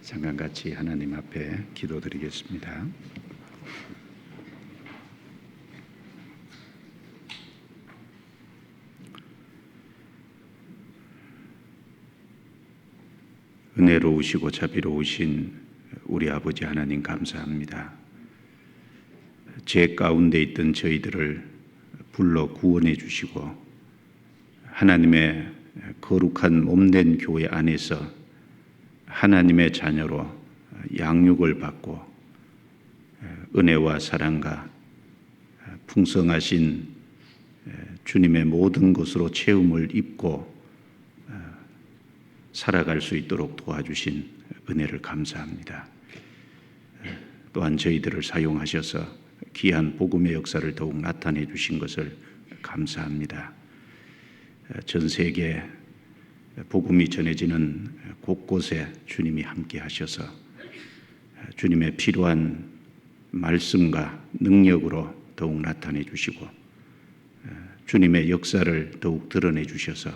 잠깐 같이 하나님 앞에 기도드리겠습니다. 은혜로우시고 자비로우신 우리 아버지 하나님 감사합니다. 죄 가운데 있던 저희들을 불러 구원해 주시고 하나님의 거룩한 몸된 교회 안에서 하나님의 자녀로 양육을 받고 은혜와 사랑과 풍성하신 주님의 모든 것으로 채움을 입고 살아갈 수 있도록 도와주신 은혜를 감사합니다. 또한 저희들을 사용하셔서 귀한 복음의 역사를 더욱 나타내 주신 것을 감사합니다. 전 세계 복음이 전해지는 곳곳에 주님이 함께 하셔서 주님의 필요한 말씀과 능력으로 더욱 나타내 주시고 주님의 역사를 더욱 드러내 주셔서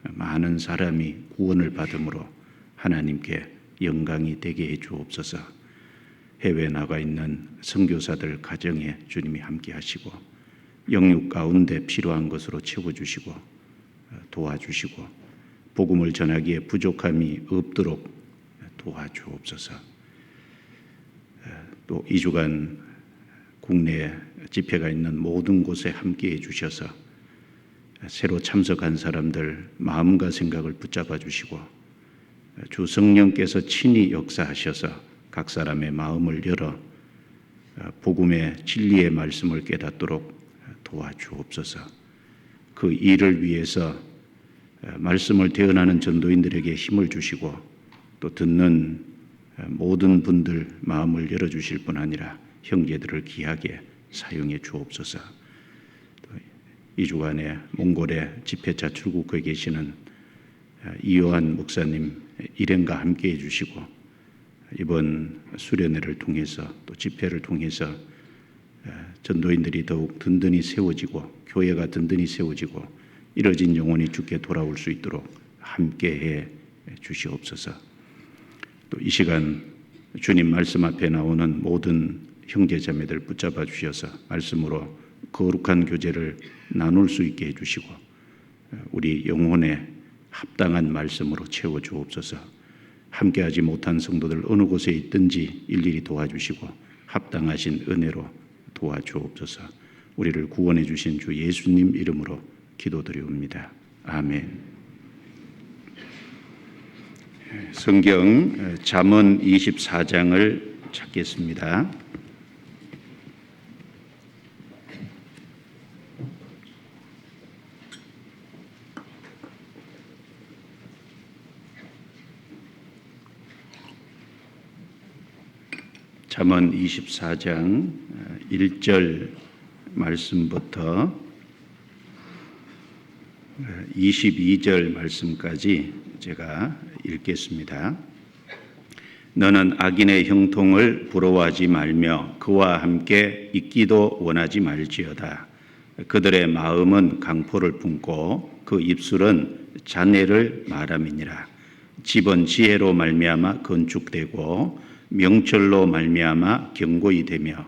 많은 사람이 구원을 받음으로 하나님께 영광이 되게 해 주옵소서. 해외에 나가 있는 선교사들 가정에 주님이 함께 하시고 영육 가운데 필요한 것으로 채워주시고 도와주시고 복음을 전하기에 부족함이 없도록 도와주옵소서. 또 2주간 국내 집회가 있는 모든 곳에 함께해 주셔서 새로 참석한 사람들 마음과 생각을 붙잡아 주시고 주 성령께서 친히 역사하셔서 각 사람의 마음을 열어 복음의 진리의 말씀을 깨닫도록 도와주옵소서. 그 일을 위해서 말씀을 대언하는 전도인들에게 힘을 주시고 또 듣는 모든 분들 마음을 열어주실 뿐 아니라 형제들을 귀하게 사용해 주옵소서. 2주간에 몽골에 집회차 출국해 계시는 이요한 목사님 일행과 함께해 주시고 이번 수련회를 통해서 또 집회를 통해서 전도인들이 더욱 든든히 세워지고 교회가 든든히 세워지고 이뤄진 영혼이 주께 돌아올 수 있도록 함께해 주시옵소서. 또 이 시간 주님 말씀 앞에 나오는 모든 형제자매들 붙잡아 주셔서 말씀으로 거룩한 교제를 나눌 수 있게 해주시고 우리 영혼에 합당한 말씀으로 채워 주옵소서. 함께하지 못한 성도들 어느 곳에 있든지 일일이 도와주시고 합당하신 은혜로 도와주옵소서. 우리를 구원해 주신 주 예수님 이름으로 기도드리옵니다. 아멘. 성경 잠언 24장을 찾겠습니다. 잠언 24장 1절 말씀부터 22절 말씀까지 제가 읽겠습니다. 너는 악인의 형통을 부러워하지 말며 그와 함께 있기도 원하지 말지어다. 그들의 마음은 강포를 품고 그 입술은 잔해를 말함이니라. 집은 지혜로 말미암아 건축되고 명철로 말미암아 견고히 되며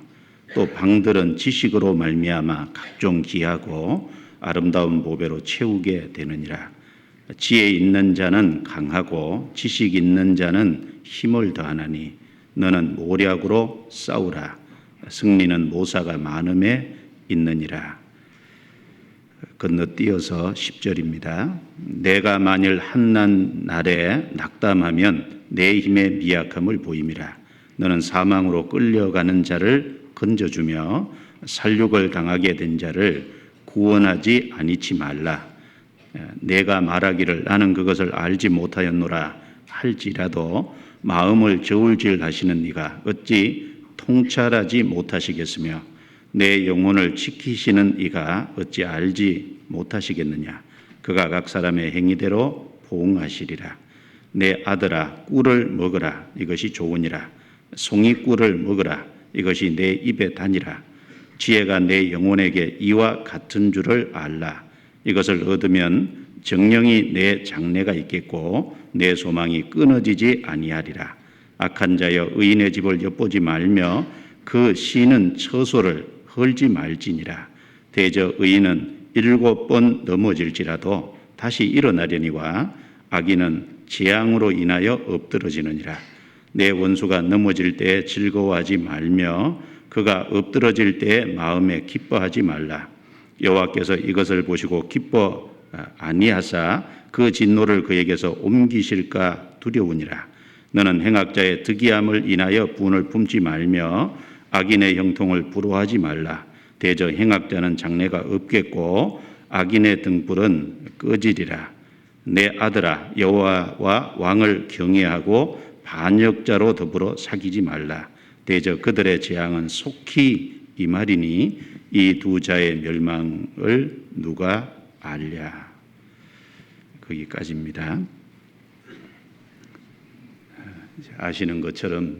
또 방들은 지식으로 말미암아 각종 기하고 아름다운 보배로 채우게 되느니라. 지혜 있는 자는 강하고 지식 있는 자는 힘을 더하나니 너는 모략으로 싸우라. 승리는 모사가 많음에 있느니라. 건너뛰어서 10절입니다. 내가 만일 한난 날에 낙담하면 내 힘의 미약함을 보임이라. 너는 사망으로 끌려가는 자를 건져주며 살육을 당하게 된 자를 구원하지 아니치 말라. 내가 말하기를 나는 그것을 알지 못하였노라 할지라도 마음을 저울질하시는 이가 어찌 통찰하지 못하시겠으며 내 영혼을 지키시는 이가 어찌 알지 못하시겠느냐. 그가 각 사람의 행위대로 보응하시리라. 내 아들아 꿀을 먹으라. 이것이 좋으니라. 송이꿀을 먹으라. 이것이 내 입에 다니라. 지혜가 내 영혼에게 이와 같은 줄을 알라. 이것을 얻으면 정령이 내 장래가 있겠고 내 소망이 끊어지지 아니하리라. 악한 자여 의인의 집을 엿보지 말며 그 시는 처소를 헐지 말지니라. 대저 의인은 7번 넘어질지라도 다시 일어나려니와 악인은 재앙으로 인하여 엎드러지느니라. 내 원수가 넘어질 때에 즐거워하지 말며 그가 엎드러질 때에 마음에 기뻐하지 말라. 여호와께서 이것을 보시고 기뻐 아니하사 그 진노를 그에게서 옮기실까 두려우니라. 너는 행악자의 득이함을 인하여 분을 품지 말며 악인의 형통을 부러워하지 말라. 대저 행악자는 장래가 없겠고 악인의 등불은 꺼지리라. 내 아들아, 여호와와 왕을 경외하고 반역자로 더불어 사귀지 말라. 대저 그들의 재앙은 속히 임하리니 이 두 자의 멸망을 누가 알랴. 거기까지입니다. 아시는 것처럼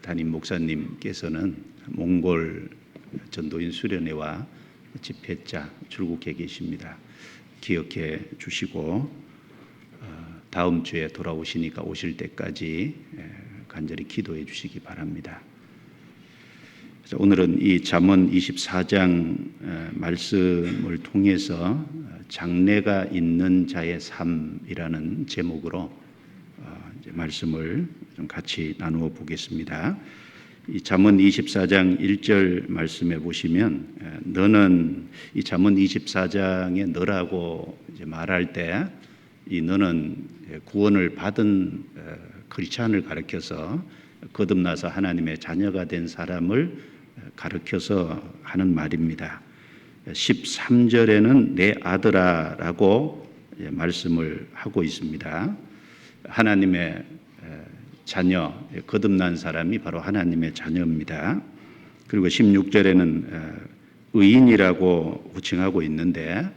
담임 목사님께서는 몽골 전도인 수련회와 집회자 출국해 계십니다. 기억해 주시고 다음 주에 돌아오시니까 오실 때까지 간절히 기도해 주시기 바랍니다. 오늘은 이 잠언 24장 말씀을 통해서 장래가 있는 자의 삶이라는 제목으로 말씀을 좀 같이 나누어 보겠습니다. 이 잠언 24장 1절 말씀에 보시면 너는 이 잠언 24장에 너라고 이제 말할 때 이 너는 구원을 받은 크리스찬을 가리켜서 거듭나서 하나님의 자녀가 된 사람을 가리켜서 하는 말입니다. 13절에는 내 아들아라고 말씀을 하고 있습니다. 하나님의 자녀, 거듭난 사람이 바로 하나님의 자녀입니다. 그리고 16절에는 의인이라고 호칭하고 있는데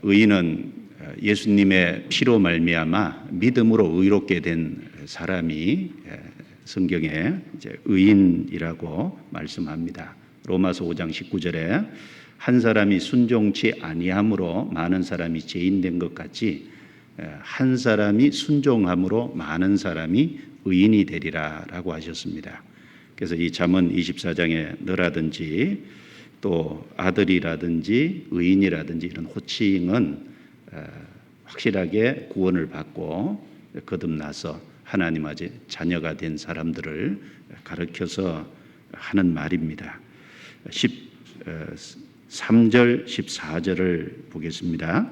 의인은 예수님의 피로 말미암아 믿음으로 의롭게 된 사람이 성경에 이제 의인이라고 말씀합니다. 로마서 5장 19절에 한 사람이 순종치 아니함으로 많은 사람이 죄인된 것 같이 한 사람이 순종함으로 많은 사람이 의인이 되리라라고 하셨습니다. 그래서 이 잠언 24장에 너라든지 또 아들이라든지 의인이라든지 이런 호칭은 확실하게 구원을 받고 거듭나서 하나님 아재 자녀가 된 사람들을 가르쳐서 하는 말입니다. 13절 14절을 보겠습니다.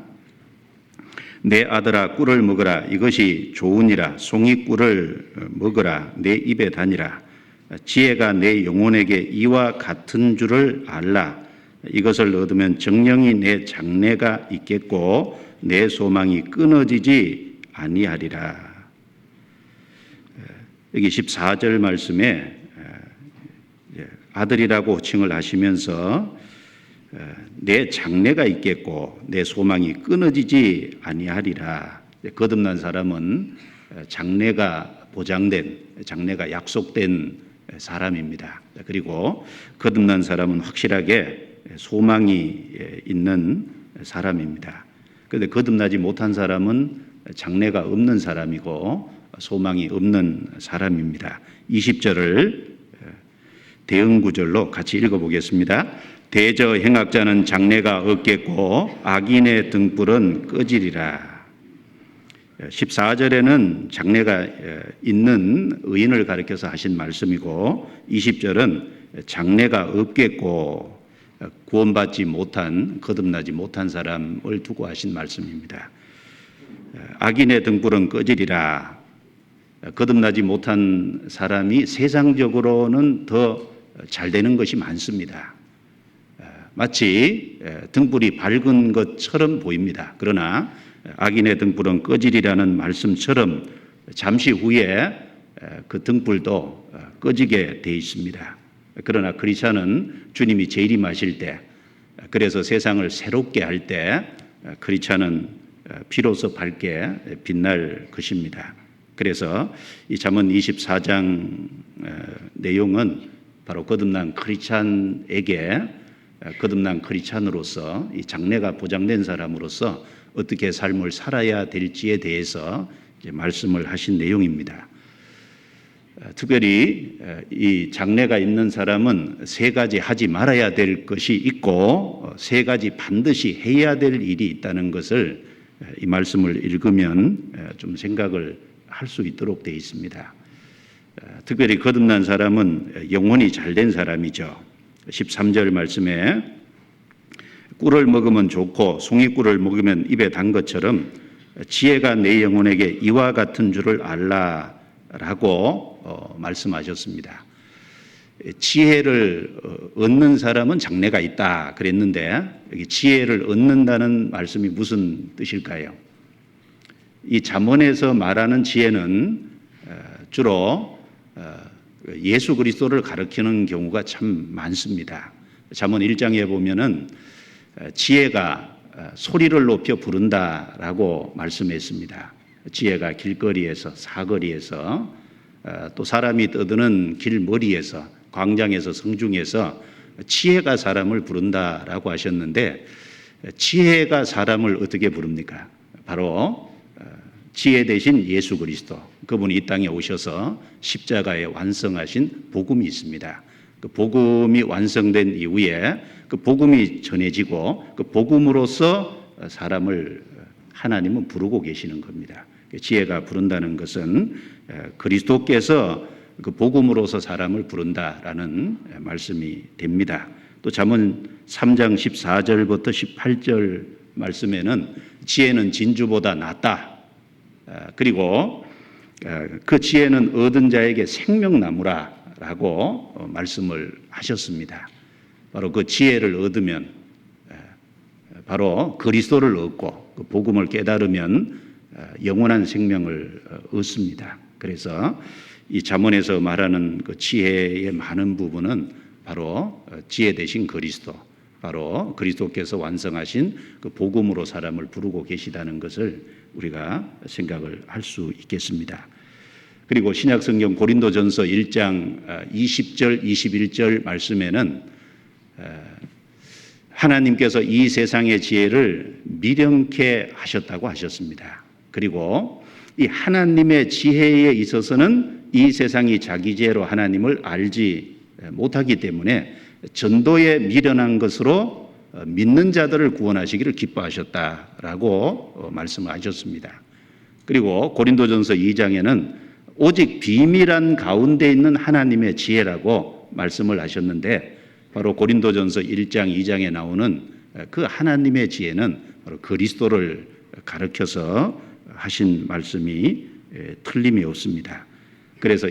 내 아들아 꿀을 먹으라. 이것이 좋으니라. 송이 꿀을 먹으라. 내 입에 다니라. 지혜가 내 영혼에게 이와 같은 줄을 알라. 이것을 얻으면 정령이 내 장래가 있겠고 내 소망이 끊어지지 아니하리라. 여기 14절 말씀에 아들이라고 호칭을 하시면서 내 장래가 있겠고 내 소망이 끊어지지 아니하리라. 거듭난 사람은 장래가 보장된, 장래가 약속된 사람입니다. 그리고 거듭난 사람은 확실하게 소망이 있는 사람입니다. 그런데 거듭나지 못한 사람은 장래가 없는 사람이고 소망이 없는 사람입니다. 20절을 대응 구절로 같이 읽어보겠습니다. 대저 행악자는 장래가 없겠고 악인의 등불은 꺼지리라. 14절에는 장래가 있는 의인을 가리켜서 하신 말씀이고 20절은 장래가 없겠고 구원받지 못한 거듭나지 못한 사람을 두고 하신 말씀입니다. 악인의 등불은 꺼지리라. 거듭나지 못한 사람이 세상적으로는 더 잘 되는 것이 많습니다. 마치 등불이 밝은 것처럼 보입니다. 그러나 악인의 등불은 꺼지리라는 말씀처럼 잠시 후에 그 등불도 꺼지게 돼 있습니다. 그러나 크리스찬은 주님이 재림하실 때, 그래서 세상을 새롭게 할 때 크리스찬은 비로소 밝게 빛날 것입니다. 그래서 이 잠언 24장 내용은 바로 거듭난 크리스찬에게 거듭난 크리스찬으로서 이 장래가 보장된 사람으로서 어떻게 삶을 살아야 될지에 대해서 이제 말씀을 하신 내용입니다. 특별히 이 장래가 있는 사람은 세 가지 하지 말아야 될 것이 있고 세 가지 반드시 해야 될 일이 있다는 것을 이 말씀을 읽으면 좀 생각을 할 수 있도록 되어 있습니다. 특별히 거듭난 사람은 영혼이 잘된 사람이죠. 13절 말씀에 꿀을 먹으면 좋고 송이꿀을 먹으면 입에 단 것처럼 지혜가 내 영혼에게 이와 같은 줄을 알라라고 말씀하셨습니다. 지혜를 얻는 사람은 장래가 있다 그랬는데 여기 지혜를 얻는다는 말씀이 무슨 뜻일까요? 이 잠언에서 말하는 지혜는 주로 예수 그리스도를 가리키는 경우가 참 많습니다. 잠언 1장에 보면은 지혜가 소리를 높여 부른다라고 말씀했습니다. 지혜가 길거리에서 사거리에서 또 사람이 떠드는 길머리에서 광장에서 성중에서 지혜가 사람을 부른다라고 하셨는데 지혜가 사람을 어떻게 부릅니까? 바로 지혜 대신 예수 그리스도, 그분이 이 땅에 오셔서 십자가에 완성하신 복음이 있습니다. 그 복음이 완성된 이후에 그 복음이 전해지고 그 복음으로서 사람을 하나님은 부르고 계시는 겁니다. 지혜가 부른다는 것은 그리스도께서 그 복음으로서 사람을 부른다라는 말씀이 됩니다. 또 잠언 3장 14절부터 18절 말씀에는 지혜는 진주보다 낫다. 그리고 그 지혜는 얻은 자에게 생명나무라라고 말씀을 하셨습니다. 바로 그 지혜를 얻으면 바로 그리스도를 얻고 그 복음을 깨달으면 영원한 생명을 얻습니다. 그래서 이 잠언에서 말하는 그 지혜의 많은 부분은 바로 지혜 대신 그리스도, 바로 그리스도께서 완성하신 그 복음으로 사람을 부르고 계시다는 것을 우리가 생각을 할 수 있겠습니다. 그리고 신약성경 고린도전서 1장 20절 21절 말씀에는 하나님께서 이 세상의 지혜를 미련케 하셨다고 하셨습니다. 그리고 이 하나님의 지혜에 있어서는 이 세상이 자기 지혜로 하나님을 알지 못하기 때문에 전도에 미련한 것으로 믿는 자들을 구원하시기를 기뻐하셨다라고 말씀하셨습니다. 그리고 고린도전서 2장에는 오직 비밀한 가운데 있는 하나님의 지혜라고 말씀을 하셨는데 바로 고린도전서 1장 2장에 나오는 그 하나님의 지혜는 바로 그리스도를 가르쳐서 하신 말씀이 틀림이 없습니다. 그래서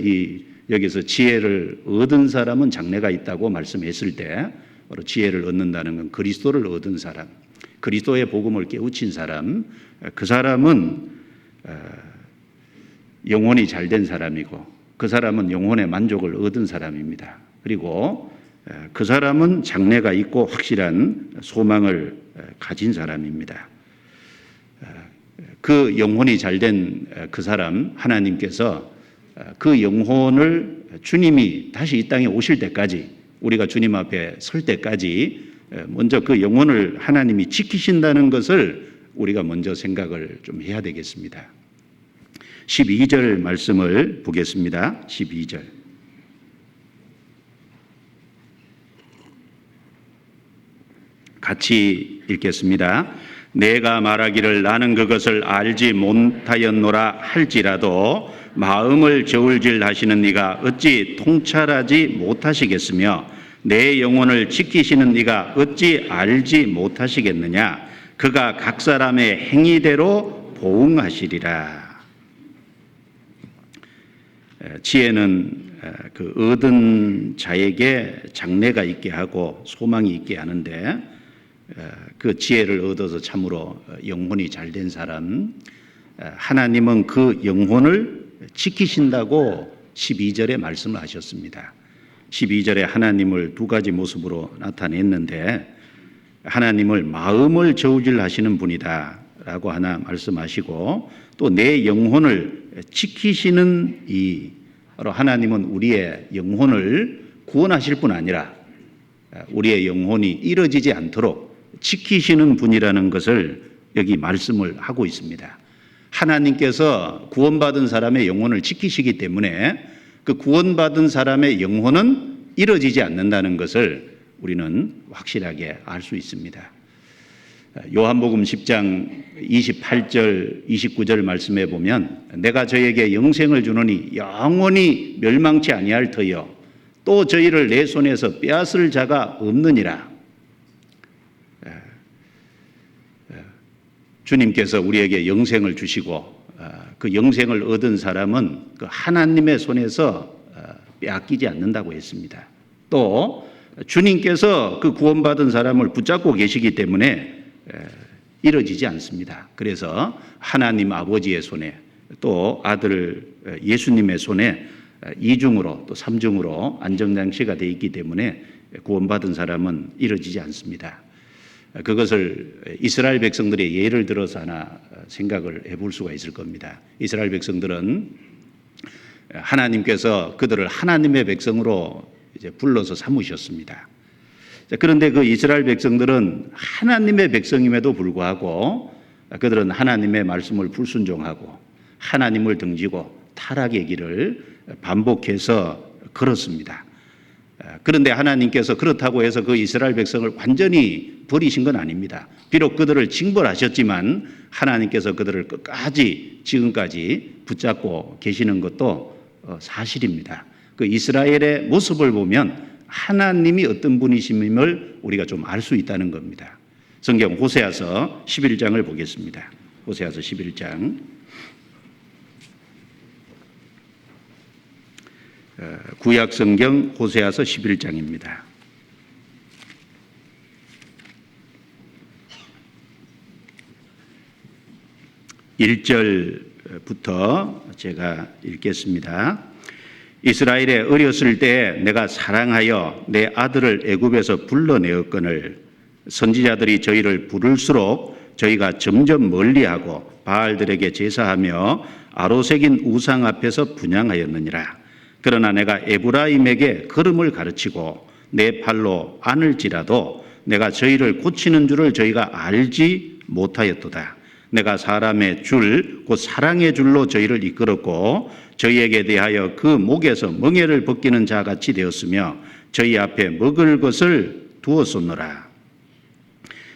여기서 지혜를 얻은 사람은 장래가 있다고 말씀했을 때 바로 지혜를 얻는다는 건 그리스도를 얻은 사람, 그리스도의 복음을 깨우친 사람, 그 사람은 영혼이 잘된 사람이고 그 사람은 영혼의 만족을 얻은 사람입니다. 그리고 그 사람은 장래가 있고 확실한 소망을 가진 사람입니다. 그 영혼이 잘된 그 사람, 하나님께서 그 영혼을 주님이 다시 이 땅에 오실 때까지, 우리가 주님 앞에 설 때까지 먼저 그 영혼을 하나님이 지키신다는 것을 우리가 먼저 생각을 좀 해야 되겠습니다. 12절 말씀을 보겠습니다. 12절. 같이 읽겠습니다. 내가 말하기를 나는 그것을 알지 못하였노라 할지라도 마음을 저울질 하시는 네가 어찌 통찰하지 못하시겠으며 내 영혼을 지키시는 네가 어찌 알지 못하시겠느냐. 그가 각 사람의 행위대로 보응하시리라. 지혜는 그 얻은 자에게 장래가 있게 하고 소망이 있게 하는데 그 지혜를 얻어서 참으로 영혼이 잘된 사람, 하나님은 그 영혼을 지키신다고 12절에 말씀을 하셨습니다. 12절에 하나님을 두 가지 모습으로 나타냈는데 하나님을 마음을 저울질 하시는 분이다 라고 하나 말씀하시고 또 내 영혼을 지키시는 바로 하나님은 우리의 영혼을 구원하실 뿐 아니라 우리의 영혼이 이뤄지지 않도록 지키시는 분이라는 것을 여기 말씀을 하고 있습니다. 하나님께서 구원받은 사람의 영혼을 지키시기 때문에 그 구원받은 사람의 영혼은 이뤄지지 않는다는 것을 우리는 확실하게 알 수 있습니다. 요한복음 10장 28절 29절 말씀에 보면 내가 저에게 영생을 주노니 영원히 멸망치 아니할 터여 또 저희를 내 손에서 빼앗을 자가 없느니라. 주님께서 우리에게 영생을 주시고 그 영생을 얻은 사람은 그 하나님의 손에서 빼앗기지 않는다고 했습니다. 또 주님께서 그 구원받은 사람을 붙잡고 계시기 때문에 이뤄지지 않습니다. 그래서 하나님 아버지의 손에 또 아들 예수님의 손에 이중으로 또 삼중으로 안전장치가 되어 있기 때문에 구원받은 사람은 이뤄지지 않습니다. 그것을 이스라엘 백성들의 예를 들어서 하나 생각을 해볼 수가 있을 겁니다. 이스라엘 백성들은 하나님께서 그들을 하나님의 백성으로 이제 불러서 삼으셨습니다. 그런데 그 이스라엘 백성들은 하나님의 백성임에도 불구하고 그들은 하나님의 말씀을 불순종하고 하나님을 등지고 타락의 길을 반복해서 걸었습니다. 그런데 하나님께서 그렇다고 해서 그 이스라엘 백성을 완전히 버리신 건 아닙니다. 비록 그들을 징벌하셨지만 하나님께서 그들을 끝까지 지금까지 붙잡고 계시는 것도 사실입니다. 그 이스라엘의 모습을 보면 하나님이 어떤 분이심을 우리가 좀 알 수 있다는 겁니다. 성경 호세아서 11장을 보겠습니다. 호세아서 11장 구약 성경 호세아서 11장입니다. 1절부터 제가 읽겠습니다. 이스라엘에 어렸을 때 내가 사랑하여 내 아들을 애굽에서 불러내었거늘 선지자들이 저희를 부를수록 저희가 점점 멀리하고 바알들에게 제사하며 아로새긴 우상 앞에서 분향하였느니라. 그러나 내가 에브라임에게 걸음을 가르치고 내 팔로 안을지라도 내가 저희를 고치는 줄을 저희가 알지 못하였도다. 내가 사람의 줄, 곧 사랑의 줄로 저희를 이끌었고 저희에게 대하여 그 목에서 멍에를 벗기는 자같이 되었으며 저희 앞에 먹을 것을 두었었노라.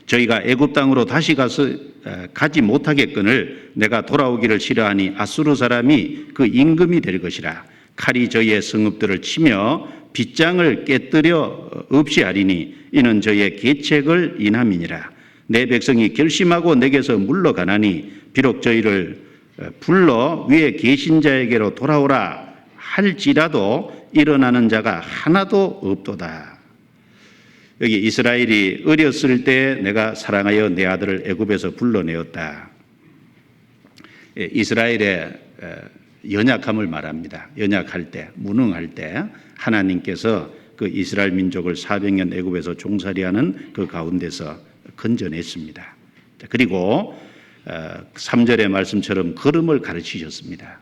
저희가 애굽 땅으로 다시 가지 못하겠거늘 내가 돌아오기를 싫어하니 아수르 사람이 그 임금이 될 것이라. 칼이 저희의 성읍들을 치며 빗장을 깨뜨려 없이 하리니 이는 저희의 계책을 인함이니라. 내 백성이 결심하고 내게서 물러가나니 비록 저희를 불러 위에 계신 자에게로 돌아오라 할지라도 일어나는 자가 하나도 없도다. 여기 이스라엘이 어렸을 때 내가 사랑하여 내 아들을 애굽에서 불러내었다. 이스라엘의 연약함을 말합니다. 연약할 때, 무능할 때 하나님께서 그 이스라엘 민족을 400년 애굽에서 종살이하는 그 가운데서 건져냈습니다. 그리고 3절의 말씀처럼 걸음을 가르치셨습니다.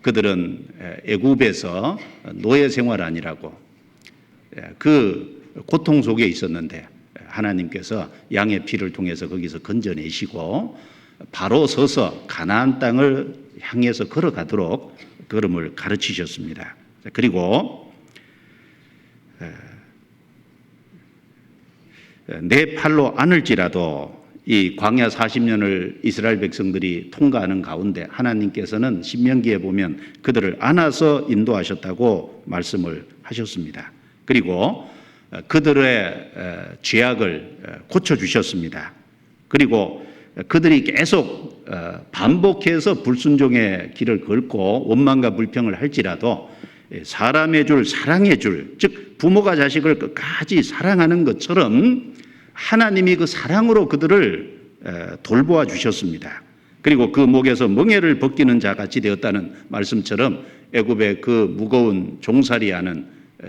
그들은 애굽에서 노예 생활 아니라고 그 고통 속에 있었는데 하나님께서 양의 피를 통해서 거기서 건져내시고 바로 서서 가나안 땅을 향해서 걸어가도록 걸음을 가르치셨습니다. 그리고 내 팔로 안을지라도 이 광야 40년을 이스라엘 백성들이 통과하는 가운데 하나님께서는 신명기에 보면 그들을 안아서 인도하셨다고 말씀을 하셨습니다. 그리고 그들의 죄악을 고쳐주셨습니다. 그리고 그들이 계속 반복해서 불순종의 길을 걸고 원망과 불평을 할지라도 사람의 줄, 사랑의 줄, 즉 부모가 자식을 끝까지 사랑하는 것처럼 하나님이 그 사랑으로 그들을 돌보아 주셨습니다. 그리고 그 목에서 멍에를 벗기는 자같이 되었다는 말씀처럼 애굽의 그 무거운 종살이하는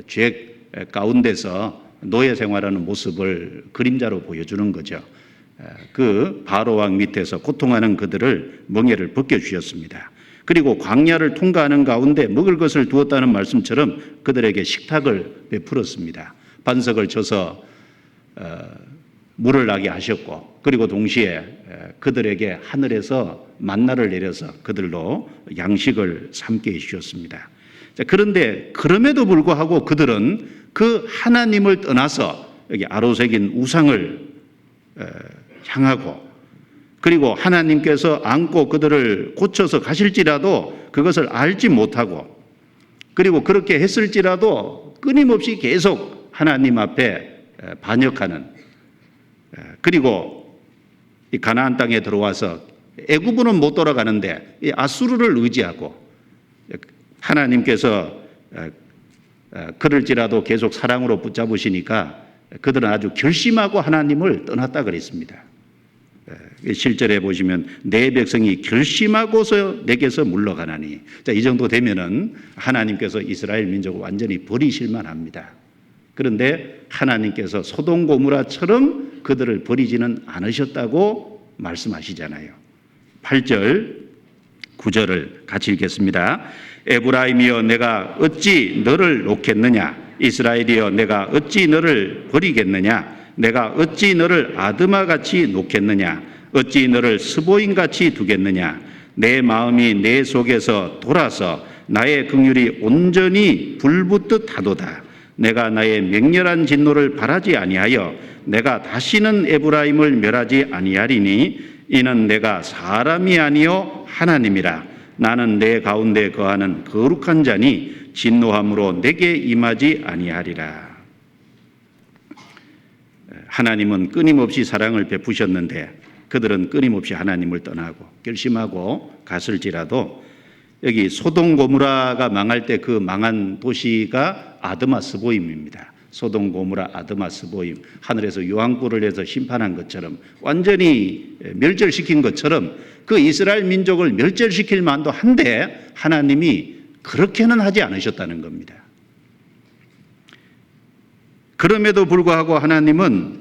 죄 가운데서 노예 생활하는 모습을 그림자로 보여주는 거죠. 그 바로왕 밑에서 고통하는 그들을 멍에를 벗겨주셨습니다. 그리고 광야를 통과하는 가운데 먹을 것을 두었다는 말씀처럼 그들에게 식탁을 베풀었습니다. 반석을 쳐서 물을 나게 하셨고, 그리고 동시에 그들에게 하늘에서 만나를 내려서 그들로 양식을 삼게 해주셨습니다. 그런데 그럼에도 불구하고 그들은 그 하나님을 떠나서 여기 아로 새긴 우상을 향하고, 그리고 하나님께서 안고 그들을 고쳐서 가실지라도 그것을 알지 못하고, 그리고 그렇게 했을지라도 끊임없이 계속 하나님 앞에 반역하는, 그리고 이 가나안 땅에 들어와서 애굽은 못 돌아가는데 이 아수르를 의지하고, 하나님께서 그럴지라도 계속 사랑으로 붙잡으시니까 그들은 아주 결심하고 하나님을 떠났다 그랬습니다. 실절에 보시면 내 백성이 결심하고서 내게서 물러가나니, 이 정도 되면은 하나님께서 이스라엘 민족을 완전히 버리실 만합니다. 그런데 하나님께서 소돔 고모라처럼 그들을 버리지는 않으셨다고 말씀하시잖아요. 8절 9절을 같이 읽겠습니다. 에브라임이여 내가 어찌 너를 놓겠느냐, 이스라엘이여 내가 어찌 너를 버리겠느냐, 내가 어찌 너를 아드마같이 놓겠느냐, 어찌 너를 스보임같이 두겠느냐. 내 마음이 내 속에서 돌아서 나의 긍휼이 온전히 불붙듯 하도다. 내가 나의 맹렬한 진노를 바라지 아니하여 내가 다시는 에브라임을 멸하지 아니하리니 이는 내가 사람이 아니요 하나님이라. 나는 내 가운데 거하는 거룩한 자니 진노함으로 내게 임하지 아니하리라. 하나님은 끊임없이 사랑을 베푸셨는데 그들은 끊임없이 하나님을 떠나고 결심하고 갔을지라도, 여기 소돔 고모라가 망할 때 그 망한 도시가 아드마 스보임입니다. 소돔 고모라 아드마 스보임, 하늘에서 유황불을 해서 심판한 것처럼, 완전히 멸절시킨 것처럼 그 이스라엘 민족을 멸절시킬 만도 한데 하나님이 그렇게는 하지 않으셨다는 겁니다. 그럼에도 불구하고 하나님은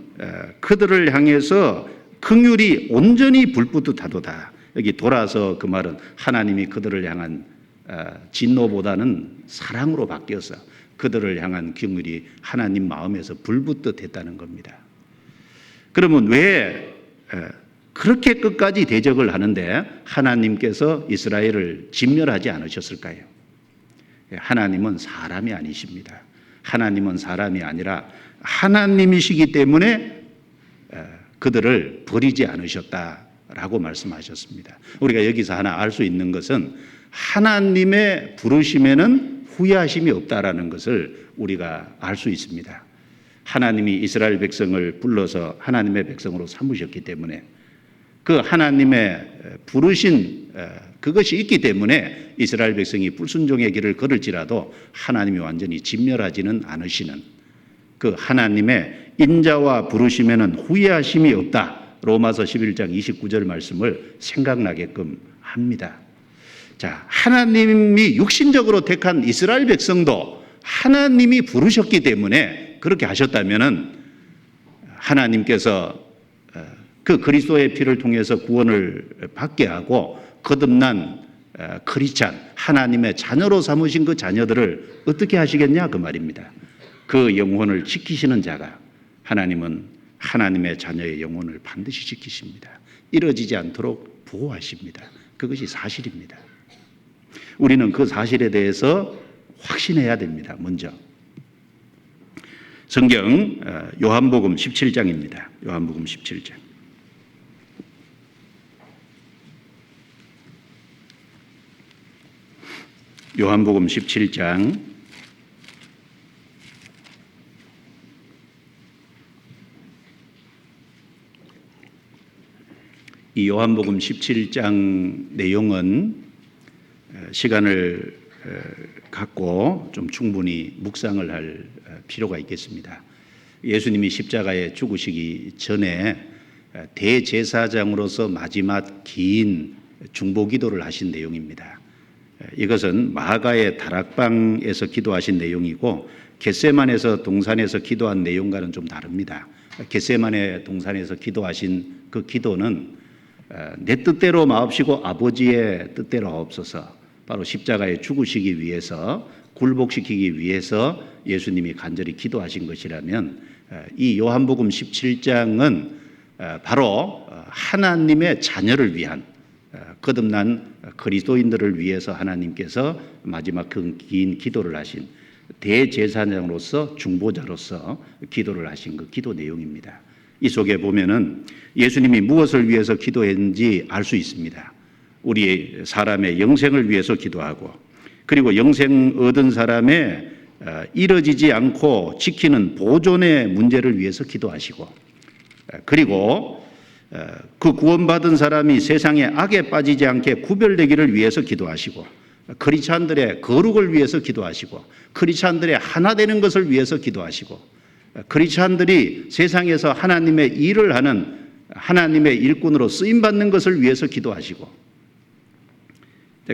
그들을 향해서 긍휼이 온전히 불붙듯 하도다. 여기 돌아서 그 말은 하나님이 그들을 향한 진노보다는 사랑으로 바뀌어서 그들을 향한 긍휼이 하나님 마음에서 불붙듯 했다는 겁니다. 그러면 왜 그렇게 끝까지 대적을 하는데 하나님께서 이스라엘을 진멸하지 않으셨을까요? 하나님은 사람이 아니십니다. 하나님은 사람이 아니라 하나님이시기 때문에 그들을 버리지 않으셨다라고 말씀하셨습니다. 우리가 여기서 하나 알 수 있는 것은 하나님의 부르심에는 후회하심이 없다라는 것을 우리가 알 수 있습니다. 하나님이 이스라엘 백성을 불러서 하나님의 백성으로 삼으셨기 때문에, 그 하나님의 부르신 그것이 있기 때문에 이스라엘 백성이 불순종의 길을 걸을지라도 하나님이 완전히 진멸하지는 않으시는, 그 하나님의 인자와 부르심에는 후회하심이 없다. 로마서 11장 29절 말씀을 생각나게끔 합니다. 자, 하나님이 육신적으로 택한 이스라엘 백성도 하나님이 부르셨기 때문에 그렇게 하셨다면은 하나님께서 그 그리스도의 피를 통해서 구원을 받게 하고 거듭난 크리스찬, 하나님의 자녀로 삼으신 그 자녀들을 어떻게 하시겠냐 그 말입니다. 그 영혼을 지키시는 자가, 하나님은 하나님의 자녀의 영혼을 반드시 지키십니다. 이뤄지지 않도록 보호하십니다. 그것이 사실입니다. 우리는 그 사실에 대해서 확신해야 됩니다. 먼저 성경 요한복음 17장입니다. 요한복음 17장. 요한복음 17장 17장 내용은 시간을 갖고 좀 충분히 묵상을 할 필요가 있겠습니다. 예수님이 십자가에 죽으시기 전에 대제사장으로서 마지막 긴 중보기도를 하신 내용입니다. 이것은 마가의 다락방에서 기도하신 내용이고 겟세만에서 동산에서 기도한 내용과는 좀 다릅니다. 겟세만의 동산에서 기도하신 그 기도는 내 뜻대로 마옵시고 아버지의 뜻대로 하옵소서, 바로 십자가에 죽으시기 위해서, 굴복시키기 위해서 예수님이 간절히 기도하신 것이라면, 이 요한복음 17장은 바로 하나님의 자녀를 위한 거듭난 그리스도인들을 위해서 하나님께서 마지막 그 긴 기도를 하신 대제사장으로서 중보자로서 기도를 하신 그 기도 내용입니다. 이 속에 보면은 예수님이 무엇을 위해서 기도했는지 알 수 있습니다. 우리 사람의 영생을 위해서 기도하고, 그리고 영생 얻은 사람의 이뤄지지 않고 지키는 보존의 문제를 위해서 기도하시고, 그리고 그 구원받은 사람이 세상의 악에 빠지지 않게 구별되기를 위해서 기도하시고, 크리스찬들의 거룩을 위해서 기도하시고, 크리스찬들의 하나 되는 것을 위해서 기도하시고, 크리스찬들이 세상에서 하나님의 일을 하는 하나님의 일꾼으로 쓰임받는 것을 위해서 기도하시고,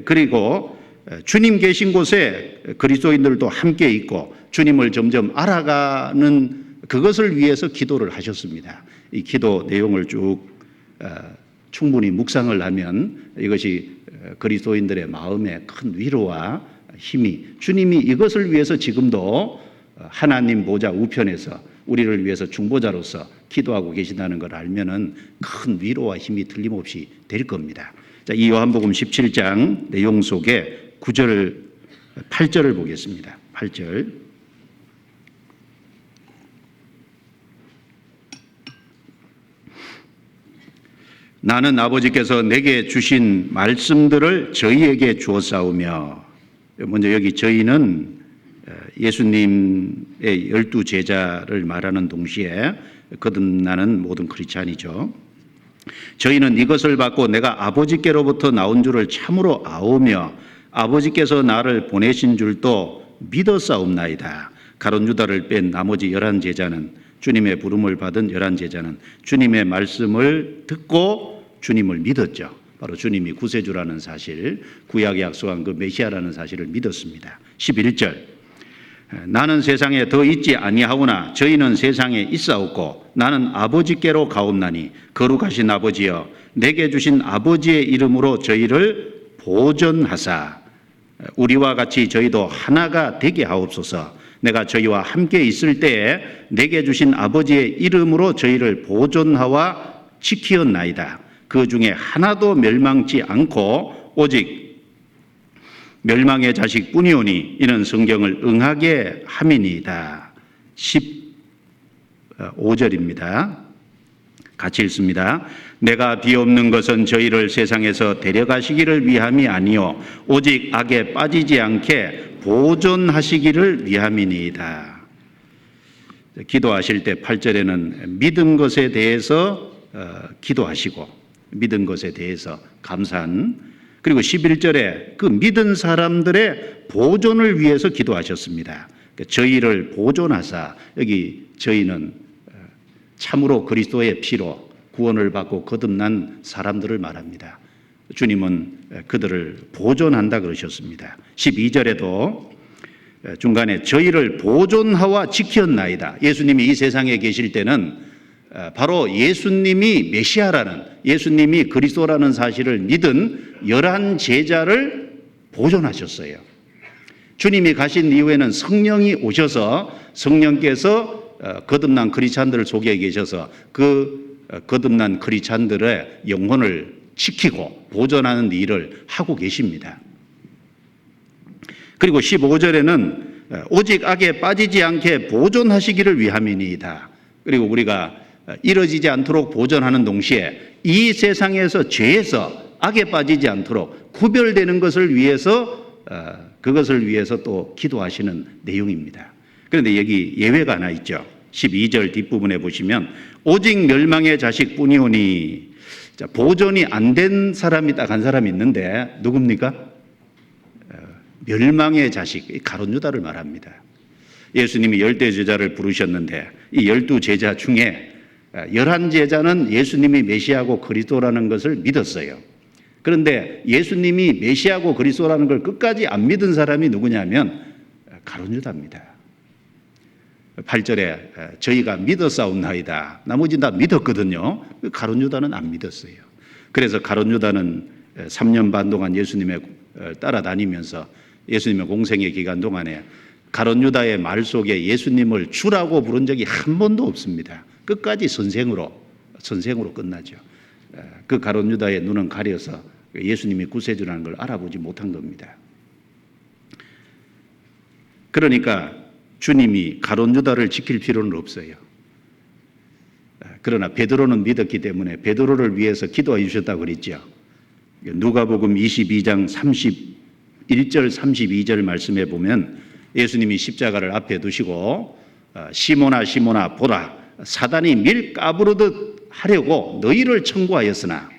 그리고 주님 계신 곳에 그리스도인들도 함께 있고 주님을 점점 알아가는 그것을 위해서 기도를 하셨습니다. 이 기도 내용을 쭉 충분히 묵상을 하면 이것이 그리스도인들의 마음에 큰 위로와 힘이, 주님이 이것을 위해서 지금도 하나님 보좌 우편에서 우리를 위해서 중보자로서 기도하고 계신다는 걸 알면은 큰 위로와 힘이 틀림없이 될 겁니다. 자, 이 요한복음 17장 내용 속에 9절, 8절을 보겠습니다. 8절. 나는 아버지께서 내게 주신 말씀들을 저희에게 주었사오며, 먼저 여기 저희는 예수님의 12제자를 말하는 동시에 거듭나는 모든 크리스찬이죠. 저희는 이것을 받고 내가 아버지께로부터 나온 줄을 참으로 아오며 아버지께서 나를 보내신 줄도 믿었사옵나이다. 가룟 유다를 뺀 나머지 11제자는, 주님의 부름을 받은 11제자는 주님의 말씀을 듣고 주님을 믿었죠. 바로 주님이 구세주라는 사실, 구약에 약속한 그 메시아라는 사실을 믿었습니다. 11절. 나는 세상에 더 있지 아니하오나 저희는 세상에 있사옵고 나는 아버지께로 가옵나니 거룩하신 아버지여 내게 주신 아버지의 이름으로 저희를 보존하사 우리와 같이 저희도 하나가 되게 하옵소서. 내가 저희와 함께 있을 때에 내게 주신 아버지의 이름으로 저희를 보존하와 지키었나이다. 그 중에 하나도 멸망치 않고 오직 멸망의 자식뿐이오니 이는 성경을 응하게 함이니이다. 15절입니다. 같이 읽습니다. 내가 비옵는 것은 저희를 세상에서 데려가시기를 위함이 아니요 오직 악에 빠지지 않게 보존하시기를 위함이니이다. 기도하실 때 8절에는 믿은 것에 대해서 기도하시고 믿은 것에 대해서 감사한, 그리고 11절에 그 믿은 사람들의 보존을 위해서 기도하셨습니다. 저희를 보존하사, 여기 저희는 참으로 그리스도의 피로 구원을 받고 거듭난 사람들을 말합니다. 주님은 그들을 보존한다 그러셨습니다. 12절에도 중간에 저희를 보존하와 지켰나이다. 예수님이 이 세상에 계실 때는 바로 예수님이 메시아라는, 예수님이 그리스도라는 사실을 믿은 11제자를 보존하셨어요. 주님이 가신 이후에는 성령이 오셔서 성령께서 거듭난 크리스찬들 속에 계셔서 그 거듭난 크리스찬들의 영혼을 지키고 보존하는 일을 하고 계십니다. 그리고 15절에는 오직 악에 빠지지 않게 보존하시기를 위함이니이다. 그리고 우리가 이뤄지지 않도록 보존하는 동시에 이 세상에서 죄에서 악에 빠지지 않도록 구별되는 것을 위해서 그것을 위해서 또 기도하시는 내용입니다. 그런데 여기 예외가 하나 있죠. 12절 뒷부분에 보시면 오직 멸망의 자식뿐이오니, 자, 보존이 안 된 사람이 딱 한 사람이 있는데 누굽니까? 멸망의 자식, 가룟 유다를 말합니다. 예수님이 10대 제자를 부르셨는데 이 12제자 중에 11제자는 예수님이 메시아고 그리스도라는 것을 믿었어요. 그런데 예수님이 메시아고 그리스도라는 걸 끝까지 안 믿은 사람이 누구냐면 가룟 유다입니다. 8절에 저희가 믿었사옵나이다. 나머지는 다 믿었거든요. 가룟 유다는 안 믿었어요. 그래서 가룟 유다는 3년 반 동안 예수님의 따라다니면서 예수님의 공생의 기간 동안에 가룟 유다의 말 속에 예수님을 주라고 부른 적이 한 번도 없습니다. 끝까지 선생으로 끝나죠. 그 가룟 유다의 눈은 가려서 예수님이 구세주라는 걸 알아보지 못한 겁니다. 그러니까 주님이 가룟 유다를 지킬 필요는 없어요. 그러나 베드로는 믿었기 때문에 베드로를 위해서 기도해 주셨다고 그랬죠. 누가복음 22장 31절 32절 말씀에 보면 예수님이 십자가를 앞에 두시고 시몬아 시몬아 보라 사단이 밀 까부르듯 하려고 너희를 청구하였으나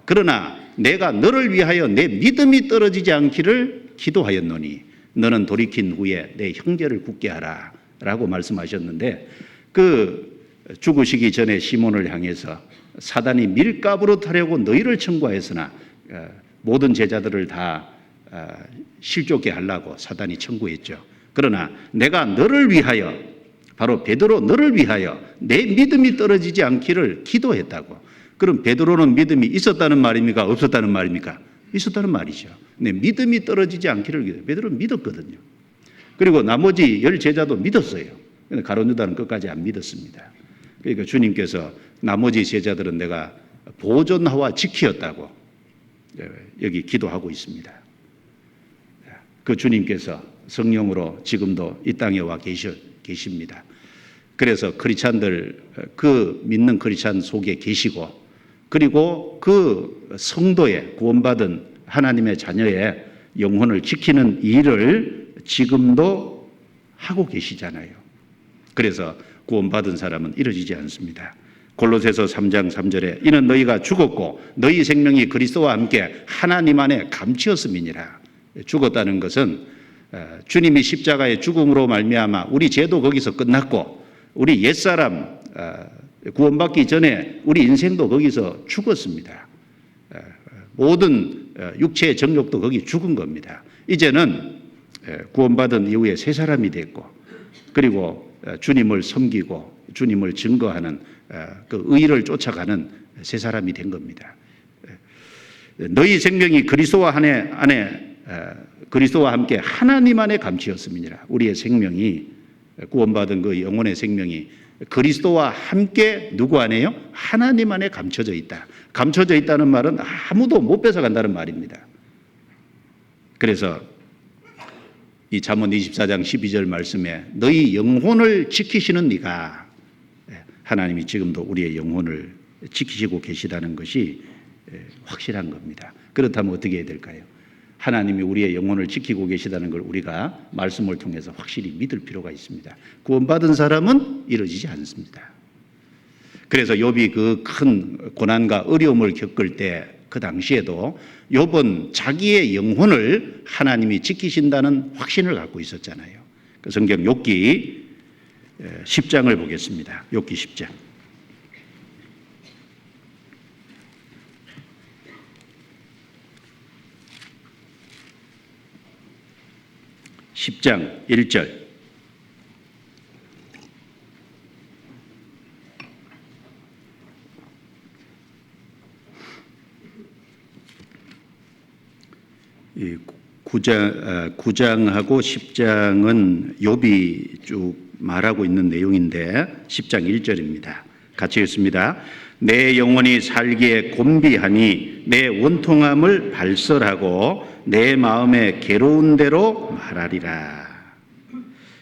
그러나 내가 너를 위하여 내 믿음이 떨어지지 않기를 기도하였노니 너는 돌이킨 후에 내 형제를 굳게 하라 라고 말씀하셨는데 그 죽으시기 전에 시몬을 향해서 사단이 밀가부르듯 하려고 너희를 청구하였으나 모든 제자들을 다 실족게 하려고 사단이 청구했죠. 그러나 내가 너를 위하여 바로 베드로 너를 위하여 내 믿음이 떨어지지 않기를 기도했다고. 그럼 베드로는 믿음이 있었다는 말입니까? 없었다는 말입니까? 있었다는 말이죠. 네, 믿음이 떨어지지 않기를 기도해요. 베드로는 믿었거든요. 그리고 나머지 10 제자도 믿었어요. 그런데 가룟 유다는 끝까지 안 믿었습니다. 그러니까 주님께서 나머지 제자들은 내가 보존하와 지키었다고 여기 기도하고 있습니다. 그 주님께서 성령으로 지금도 이 땅에 와 계십니다. 그래서 크리스찬들, 그 믿는 크리스찬 속에 계시고 그리고 그 성도의 구원받은 하나님의 자녀의 영혼을 지키는 일을 지금도 하고 계시잖아요. 그래서 구원받은 사람은 이루어지지 않습니다. 골로새서 3장 3절에 이는 너희가 죽었고 너희 생명이 그리스도와 함께 하나님 안에 감추었음이니라. 죽었다는 것은 주님이 십자가의 죽음으로 말미암아 우리 죄도 거기서 끝났고 우리 옛사람 구원받기 전에 우리 인생도 거기서 죽었습니다. 모든 육체의 정욕도 거기 죽은 겁니다. 이제는 구원받은 이후에 새 사람이 됐고 그리고 주님을 섬기고 주님을 증거하는 그 의를 쫓아가는 새 사람이 된 겁니다. 너희 생명이 그리스도와 함께 하나님 안에 감추었음이니라. 우리의 생명이 구원받은 그 영혼의 생명이 그리스도와 함께 누구 안에요? 하나님 안에 감춰져 있다. 감춰져 있다는 말은 아무도 못 뺏어간다는 말입니다. 그래서 이 잠언 24장 12절 말씀에 너희 영혼을 지키시는 네가 하나님이 지금도 우리의 영혼을 지키시고 계시다는 것이 확실한 겁니다. 그렇다면 어떻게 해야 될까요? 하나님이 우리의 영혼을 지키고 계시다는 걸 우리가 말씀을 통해서 확실히 믿을 필요가 있습니다. 구원받은 사람은 이루어지지 않습니다. 그래서 욥이 그 큰 고난과 어려움을 겪을 때 그 당시에도 욥은 자기의 영혼을 하나님이 지키신다는 확신을 갖고 있었잖아요. 그 성경 욥기 10장을 보겠습니다. 욥기 10장. 10장 1절. 이 9장하고 10장은 욥이 쭉 말하고 있는 내용인데 10장 1절입니다. 같이 읽습니다. 내 영혼이 살기에 곤비하니 내 원통함을 발설하고 내 마음에 괴로운 대로 말하리라.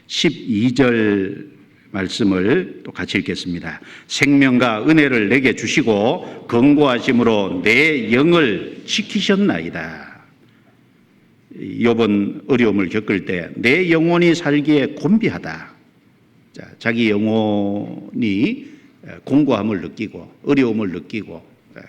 12절 말씀을 또 같이 읽겠습니다. 생명과 은혜를 내게 주시고 권고하심으로 내 영을 지키셨나이다. 욥은 어려움을 겪을 때 내 영혼이 살기에 곤비하다. 자기 영혼이 공고함을 느끼고 어려움을 느끼고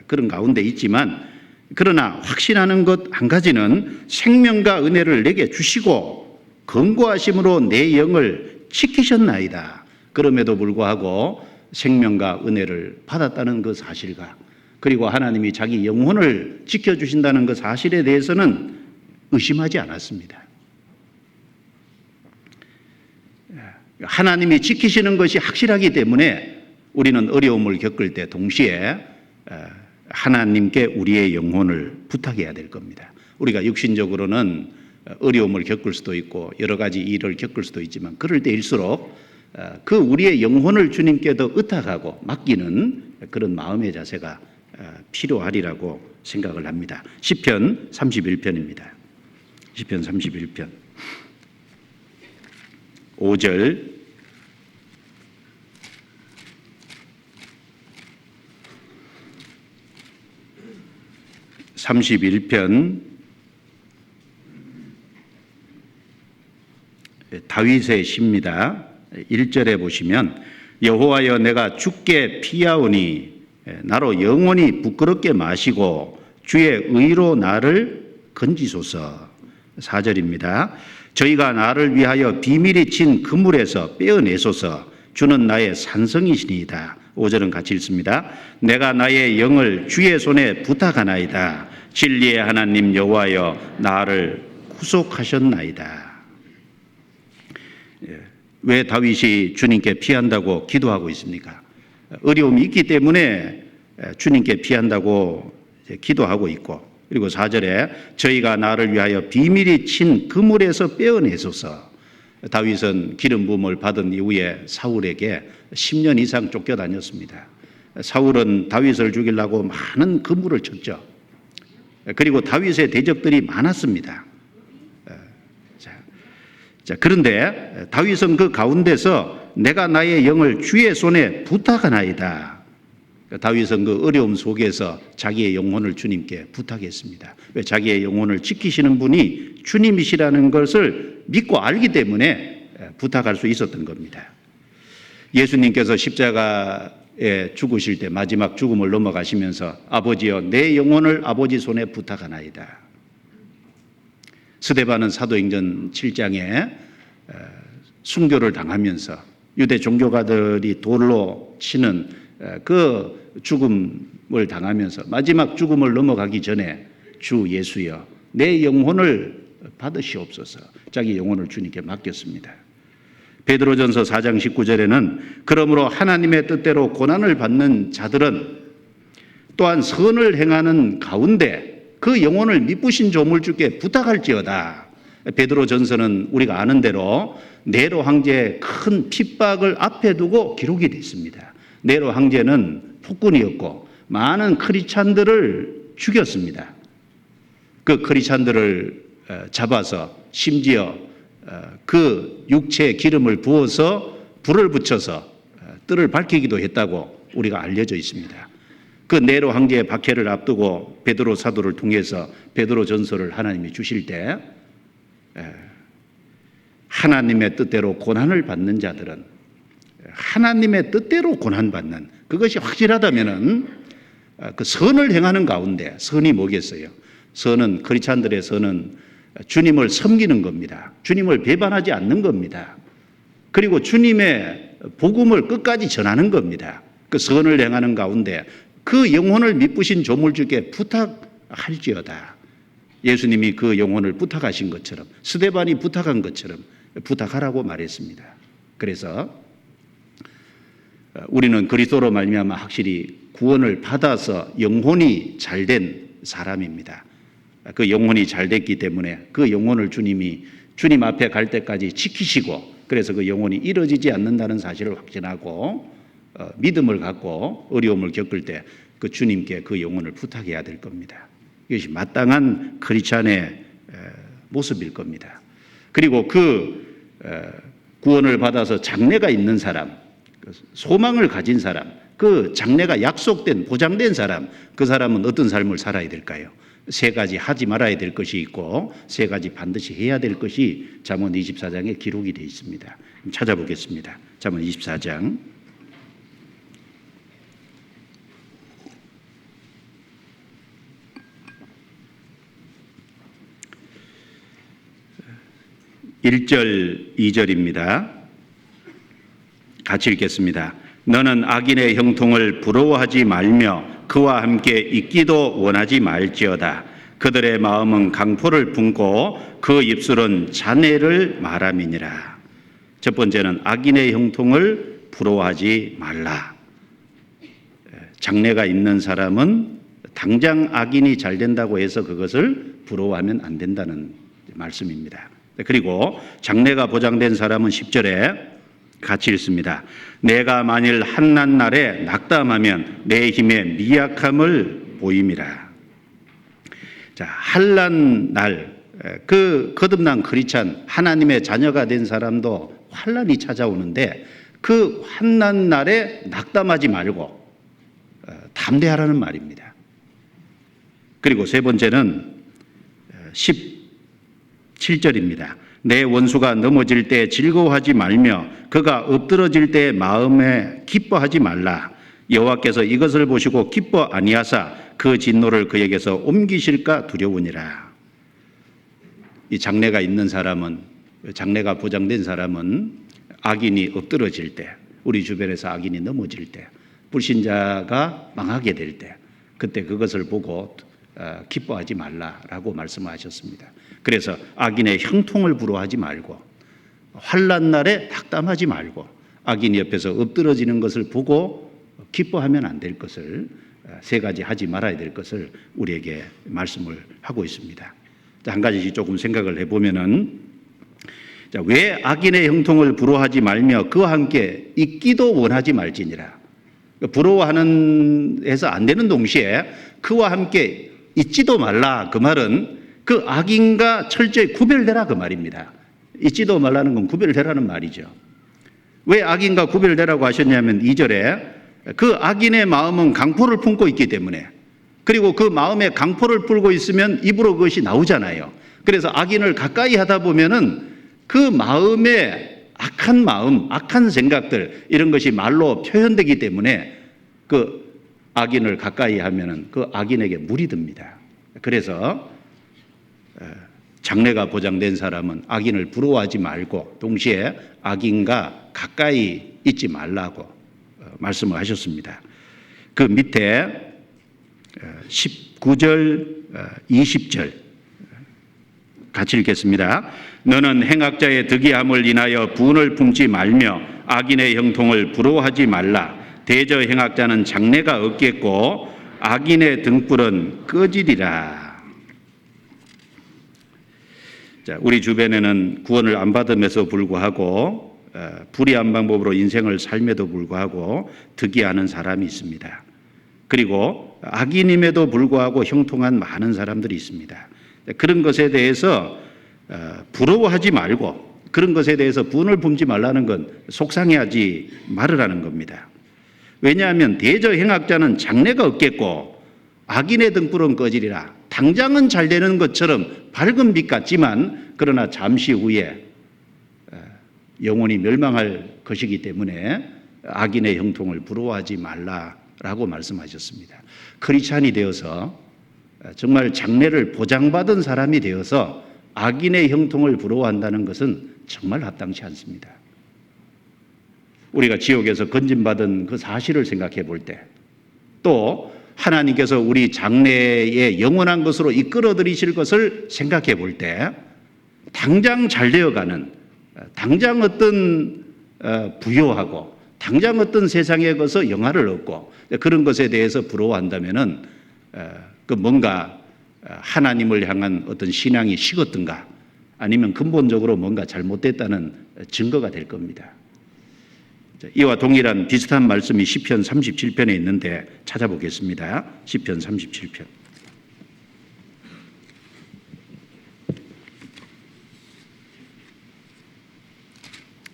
그런 가운데 있지만 그러나 확신하는 것 한 가지는 생명과 은혜를 내게 주시고 권고하심으로 내 영을 지키셨나이다. 그럼에도 불구하고 생명과 은혜를 받았다는 그 사실과 그리고 하나님이 자기 영혼을 지켜주신다는 그 사실에 대해서는 의심하지 않았습니다. 하나님이 지키시는 것이 확실하기 때문에 우리는 어려움을 겪을 때 동시에 하나님께 우리의 영혼을 부탁해야 될 겁니다. 우리가 육신적으로는 어려움을 겪을 수도 있고 여러 가지 일을 겪을 수도 있지만 그럴 때일수록 그 우리의 영혼을 주님께 더 의탁하고 맡기는 그런 마음의 자세가 필요하리라고 생각을 합니다. 시편 31편입니다. 시편 31편 5절 31편 다윗의 시입니다. 1절에 보시면 여호와여 내가 주께 피하오니 나로 영원히 부끄럽게 마시고 주의 의로 나를 건지소서. 4절입니다. 저희가 나를 위하여 비밀이 친 그물에서 빼어내소서. 주는 나의 산성이시니이다. 5절은 같이 읽습니다. 내가 나의 영을 주의 손에 부탁하나이다. 진리의 하나님 여호와여 나를 구속하셨나이다. 왜 다윗이 주님께 피한다고 기도하고 있습니까? 어려움이 있기 때문에 주님께 피한다고 기도하고 있고, 그리고 4절에 저희가 나를 위하여 비밀이 친 그물에서 빼어내소서. 다윗은 기름 부음을 받은 이후에 사울에게 10년 이상 쫓겨다녔습니다. 사울은 다윗을 죽이려고 많은 그물을 쳤죠. 그리고 다윗의 대적들이 많았습니다. 자, 그런데 다윗은 그 가운데서 내가 나의 영을 주의 손에 부탁하나이다. 다윗은 그 어려움 속에서 자기의 영혼을 주님께 부탁했습니다. 왜? 자기의 영혼을 지키시는 분이 주님이시라는 것을 믿고 알기 때문에 부탁할 수 있었던 겁니다. 예수님께서 십자가에 죽으실 때 마지막 죽음을 넘어가시면서 아버지여 내 영혼을 아버지 손에 부탁하나이다. 스데반은 사도행전 7장에 순교를 당하면서 유대 종교가들이 돌로 치는 그 죽음을 당하면서 마지막 죽음을 넘어가기 전에 주 예수여 내 영혼을 받으시옵소서. 자기 영혼을 주님께 맡겼습니다. 베드로전서 4장 19절에는 그러므로 하나님의 뜻대로 고난을 받는 자들은 또한 선을 행하는 가운데 그 영혼을 미쁘신 조물주께 부탁할지어다. 베드로전서는 우리가 아는 대로 네로 황제의 큰 핍박을 앞에 두고 기록이 됐습니다. 네로 황제는 폭군이었고 많은 크리스찬들을 죽였습니다. 그 크리스찬들을 잡아서 심지어 그 육체에 기름을 부어서 불을 붙여서 뜰을 밝히기도 했다고 우리가 알려져 있습니다. 그 네로 황제의 박해를 앞두고 베드로 사도를 통해서 베드로 전서를 하나님이 주실 때 하나님의 뜻대로 고난을 받는 자들은 하나님의 뜻대로 고난받는 그것이 확실하다면은 그 선을 행하는 가운데 선이 뭐겠어요? 선은 크리스찬들의 선은 주님을 섬기는 겁니다. 주님을 배반하지 않는 겁니다. 그리고 주님의 복음을 끝까지 전하는 겁니다. 그 선을 행하는 가운데 그 영혼을 미쁘신 조물주께 부탁할지어다. 예수님이 그 영혼을 부탁하신 것처럼 스데반이 부탁한 것처럼 부탁하라고 말했습니다. 그래서 우리는 그리스도로 말미암아 확실히 구원을 받아서 영혼이 잘된 사람입니다. 그 영혼이 잘됐기 때문에 그 영혼을 주님이 주님 앞에 갈 때까지 지키시고 그래서 그 영혼이 이루어지지 않는다는 사실을 확신하고 믿음을 갖고 어려움을 겪을 때 그 주님께 그 영혼을 부탁해야 될 겁니다. 이것이 마땅한 크리스찬의 모습일 겁니다. 그리고 그 구원을 받아서 장래가 있는 사람, 소망을 가진 사람, 그 장래가 약속된 보장된 사람, 그 사람은 어떤 삶을 살아야 될까요? 세 가지 하지 말아야 될 것이 있고 세 가지 반드시 해야 될 것이 잠언 24장에 기록이 되어 있습니다. 찾아보겠습니다. 잠언 24장 1절 2절입니다. 같이 읽겠습니다. 너는 악인의 형통을 부러워하지 말며 그와 함께 있기도 원하지 말지어다. 그들의 마음은 강포를 품고 그 입술은 잔해를 말함이니라. 첫 번째는 악인의 형통을 부러워하지 말라. 장래가 있는 사람은 당장 악인이 잘 된다고 해서 그것을 부러워하면 안 된다는 말씀입니다. 그리고 장래가 보장된 사람은 10절에 같이 읽습니다. 내가 만일 한낱 날에 낙담하면 내 힘의 미약함을 보임이라. 자, 한낱 날, 그 거듭난 크리스찬 하나님의 자녀가 된 사람도 환난이 찾아오는데 그 한낱 날에 낙담하지 말고 담대하라는 말입니다. 그리고 세 번째는 17절입니다. 내 원수가 넘어질 때 즐거워하지 말며 그가 엎드러질 때 마음에 기뻐하지 말라. 여호와께서 이것을 보시고 기뻐 아니하사 그 진노를 그에게서 옮기실까 두려우니라. 이 장래가 있는 사람은, 장래가 보장된 사람은 악인이 엎드러질 때, 우리 주변에서 악인이 넘어질 때, 불신자가 망하게 될 때, 그때 그것을 보고 기뻐하지 말라라고 말씀하셨습니다. 그래서 악인의 형통을 부러워하지 말고 환난 날에 낙담하지 말고 악인이 옆에서 엎드러지는 것을 보고 기뻐하면 안 될 것을, 세 가지 하지 말아야 될 것을 우리에게 말씀을 하고 있습니다. 한 가지씩 조금 생각을 해보면은, 왜 악인의 형통을 부러워하지 말며 그와 함께 있기도 원하지 말지니라. 부러워하는 해서 안 되는 동시에 그와 함께 있지도 말라, 그 말은 그 악인과 철저히 구별되라 그 말입니다. 있지도 말라는 건 구별되라는 말이죠. 왜 악인과 구별되라고 하셨냐면 2절에 그 악인의 마음은 강포를 품고 있기 때문에, 그리고 그 마음에 강포를 품고 있으면 입으로 그것이 나오잖아요. 그래서 악인을 가까이 하다 보면은 그 마음에 악한 마음, 악한 생각들, 이런 것이 말로 표현되기 때문에 그 악인을 가까이 하면은 그 악인에게 물이 듭니다. 그래서 장래가 보장된 사람은 악인을 부러워하지 말고 동시에 악인과 가까이 있지 말라고 말씀을 하셨습니다. 그 밑에 19절, 20절 같이 읽겠습니다. 너는 행악자의 득이함을 인하여 분을 품지 말며 악인의 형통을 부러워하지 말라. 대저 행악자는 장래가 없겠고 악인의 등불은 꺼지리라. 자, 우리 주변에는 구원을 안 받음에도 불구하고 불의한 방법으로 인생을 삶에도 불구하고 득이하는 사람이 있습니다. 그리고 악인임에도 불구하고 형통한 많은 사람들이 있습니다. 그런 것에 대해서 부러워하지 말고 그런 것에 대해서 분을 품지 말라는 건 속상해하지 말으라는 겁니다. 왜냐하면 대저 행악자는 장래가 없겠고 악인의 등불은 꺼지리라. 당장은 잘 되는 것처럼 밝은 빛 같지만 그러나 잠시 후에 영혼이 멸망할 것이기 때문에 악인의 형통을 부러워하지 말라라고 말씀하셨습니다. 크리스찬이 되어서 정말 장래를 보장받은 사람이 되어서 악인의 형통을 부러워한다는 것은 정말 합당치 않습니다. 우리가 지옥에서 건진받은 그 사실을 생각해 볼 때, 또 하나님께서 우리 장래에 영원한 것으로 이끌어 들이실 것을 생각해 볼 때, 당장 잘 되어가는, 당장 어떤 부여하고 당장 어떤 세상에 가서 영화를 얻고 그런 것에 대해서 부러워한다면은 그 뭔가 하나님을 향한 어떤 신앙이 식었든가 아니면 근본적으로 뭔가 잘못됐다는 증거가 될 겁니다. 이와 동일한 비슷한 말씀이 시편 37편에 있는데 찾아보겠습니다. 시편 37편.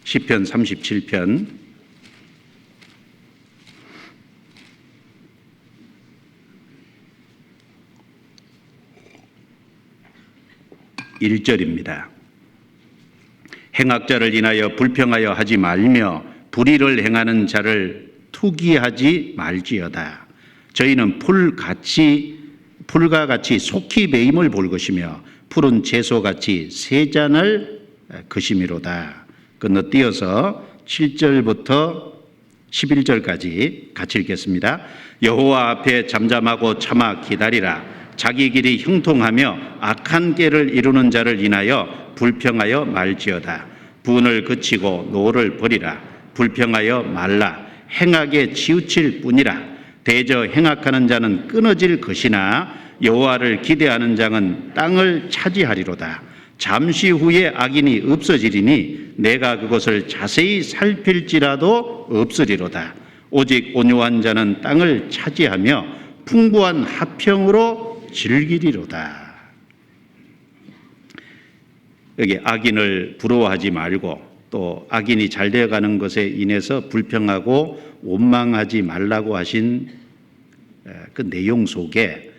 시편 37편 1절입니다. 행악자를 인하여 불평하여 하지 말며 불의를 행하는 자를 투기하지 말지어다. 저희는 풀과 같이 속히 배임을 볼 것이며 푸른 채소같이 새 잔을 것이미로다. 건너뛰어서 7절부터 11절까지 같이 읽겠습니다. 여호와 앞에 잠잠하고 참아 기다리라. 자기 길이 형통하며 악한 꾀를 이루는 자를 인하여 불평하여 말지어다. 분을 그치고 노를 버리라. 불평하여 말라. 행악에 치우칠 뿐이라. 대저 행악하는 자는 끊어질 것이나 여호와를 기대하는 자는 땅을 차지하리로다. 잠시 후에 악인이 없어지리니 내가 그것을 자세히 살필지라도 없으리로다. 오직 온유한 자는 땅을 차지하며 풍부한 화평으로 즐기리로다. 여기 악인을 부러워하지 말고 또 악인이 잘 되어가는 것에 인해서 불평하고 원망하지 말라고 하신 그 내용 속에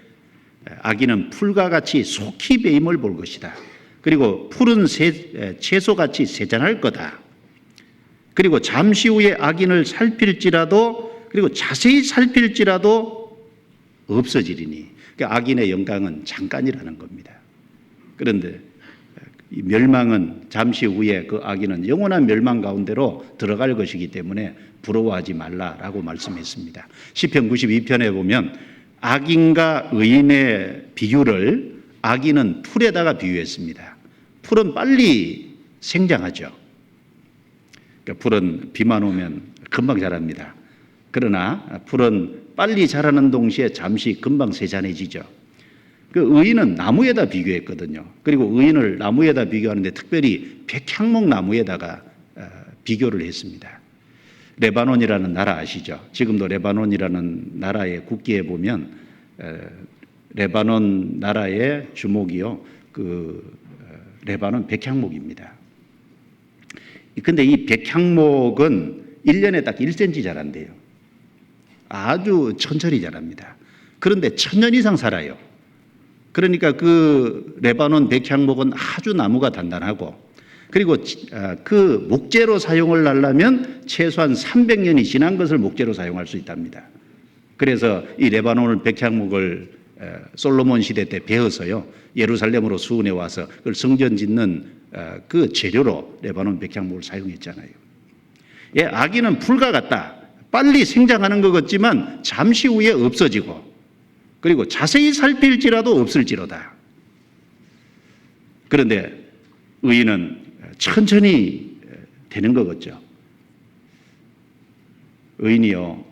악인은 풀과 같이 속히 배임을 볼 것이다. 그리고 풀은 채소같이 세잔할 거다. 그리고 잠시 후에 악인을 살필지라도 그리고 자세히 살필지라도 없어지리니. 그러니까 악인의 영광은 잠깐이라는 겁니다. 그런데 이 멸망은 잠시 후에 그 악인은 영원한 멸망 가운데로 들어갈 것이기 때문에 부러워하지 말라라고 말씀했습니다. 시편 92편에 보면 악인과 의인의 비유를 악인은 풀에다가 비유했습니다. 풀은 빨리 생장하죠. 그러니까 풀은 비만 오면 금방 자랍니다. 그러나 풀은 빨리 자라는 동시에 잠시 금방 세잔해지죠. 그 의인은 나무에다 비교했거든요. 그리고 의인을 나무에다 비교하는데 특별히 백향목 나무에다가 비교를 했습니다. 레바논이라는 나라 아시죠? 지금도 레바논이라는 나라의 국기에 보면 레바논 나라의 주목이요, 레바논 백향목입니다. 근데 이 백향목은 1년에 딱 1cm 자란대요. 아주 천천히 자랍니다. 그런데 1000년 이상 살아요. 그러니까 그 레바논 백향목은 아주 나무가 단단하고, 그리고 그 목재로 사용을 하려면 최소한 300년이 지난 것을 목재로 사용할 수 있답니다. 그래서 이 레바논 백향목을 솔로몬 시대 때 베어서요 예루살렘으로 수운해 와서 그걸 성전 짓는 그 재료로 레바논 백향목을 사용했잖아요. 예, 악인은 풀과 같다. 빨리 생장하는 것 같지만 잠시 후에 없어지고, 그리고 자세히 살필지라도 없을지로다. 그런데 의인은 천천히 되는 것 같죠. 의인이요,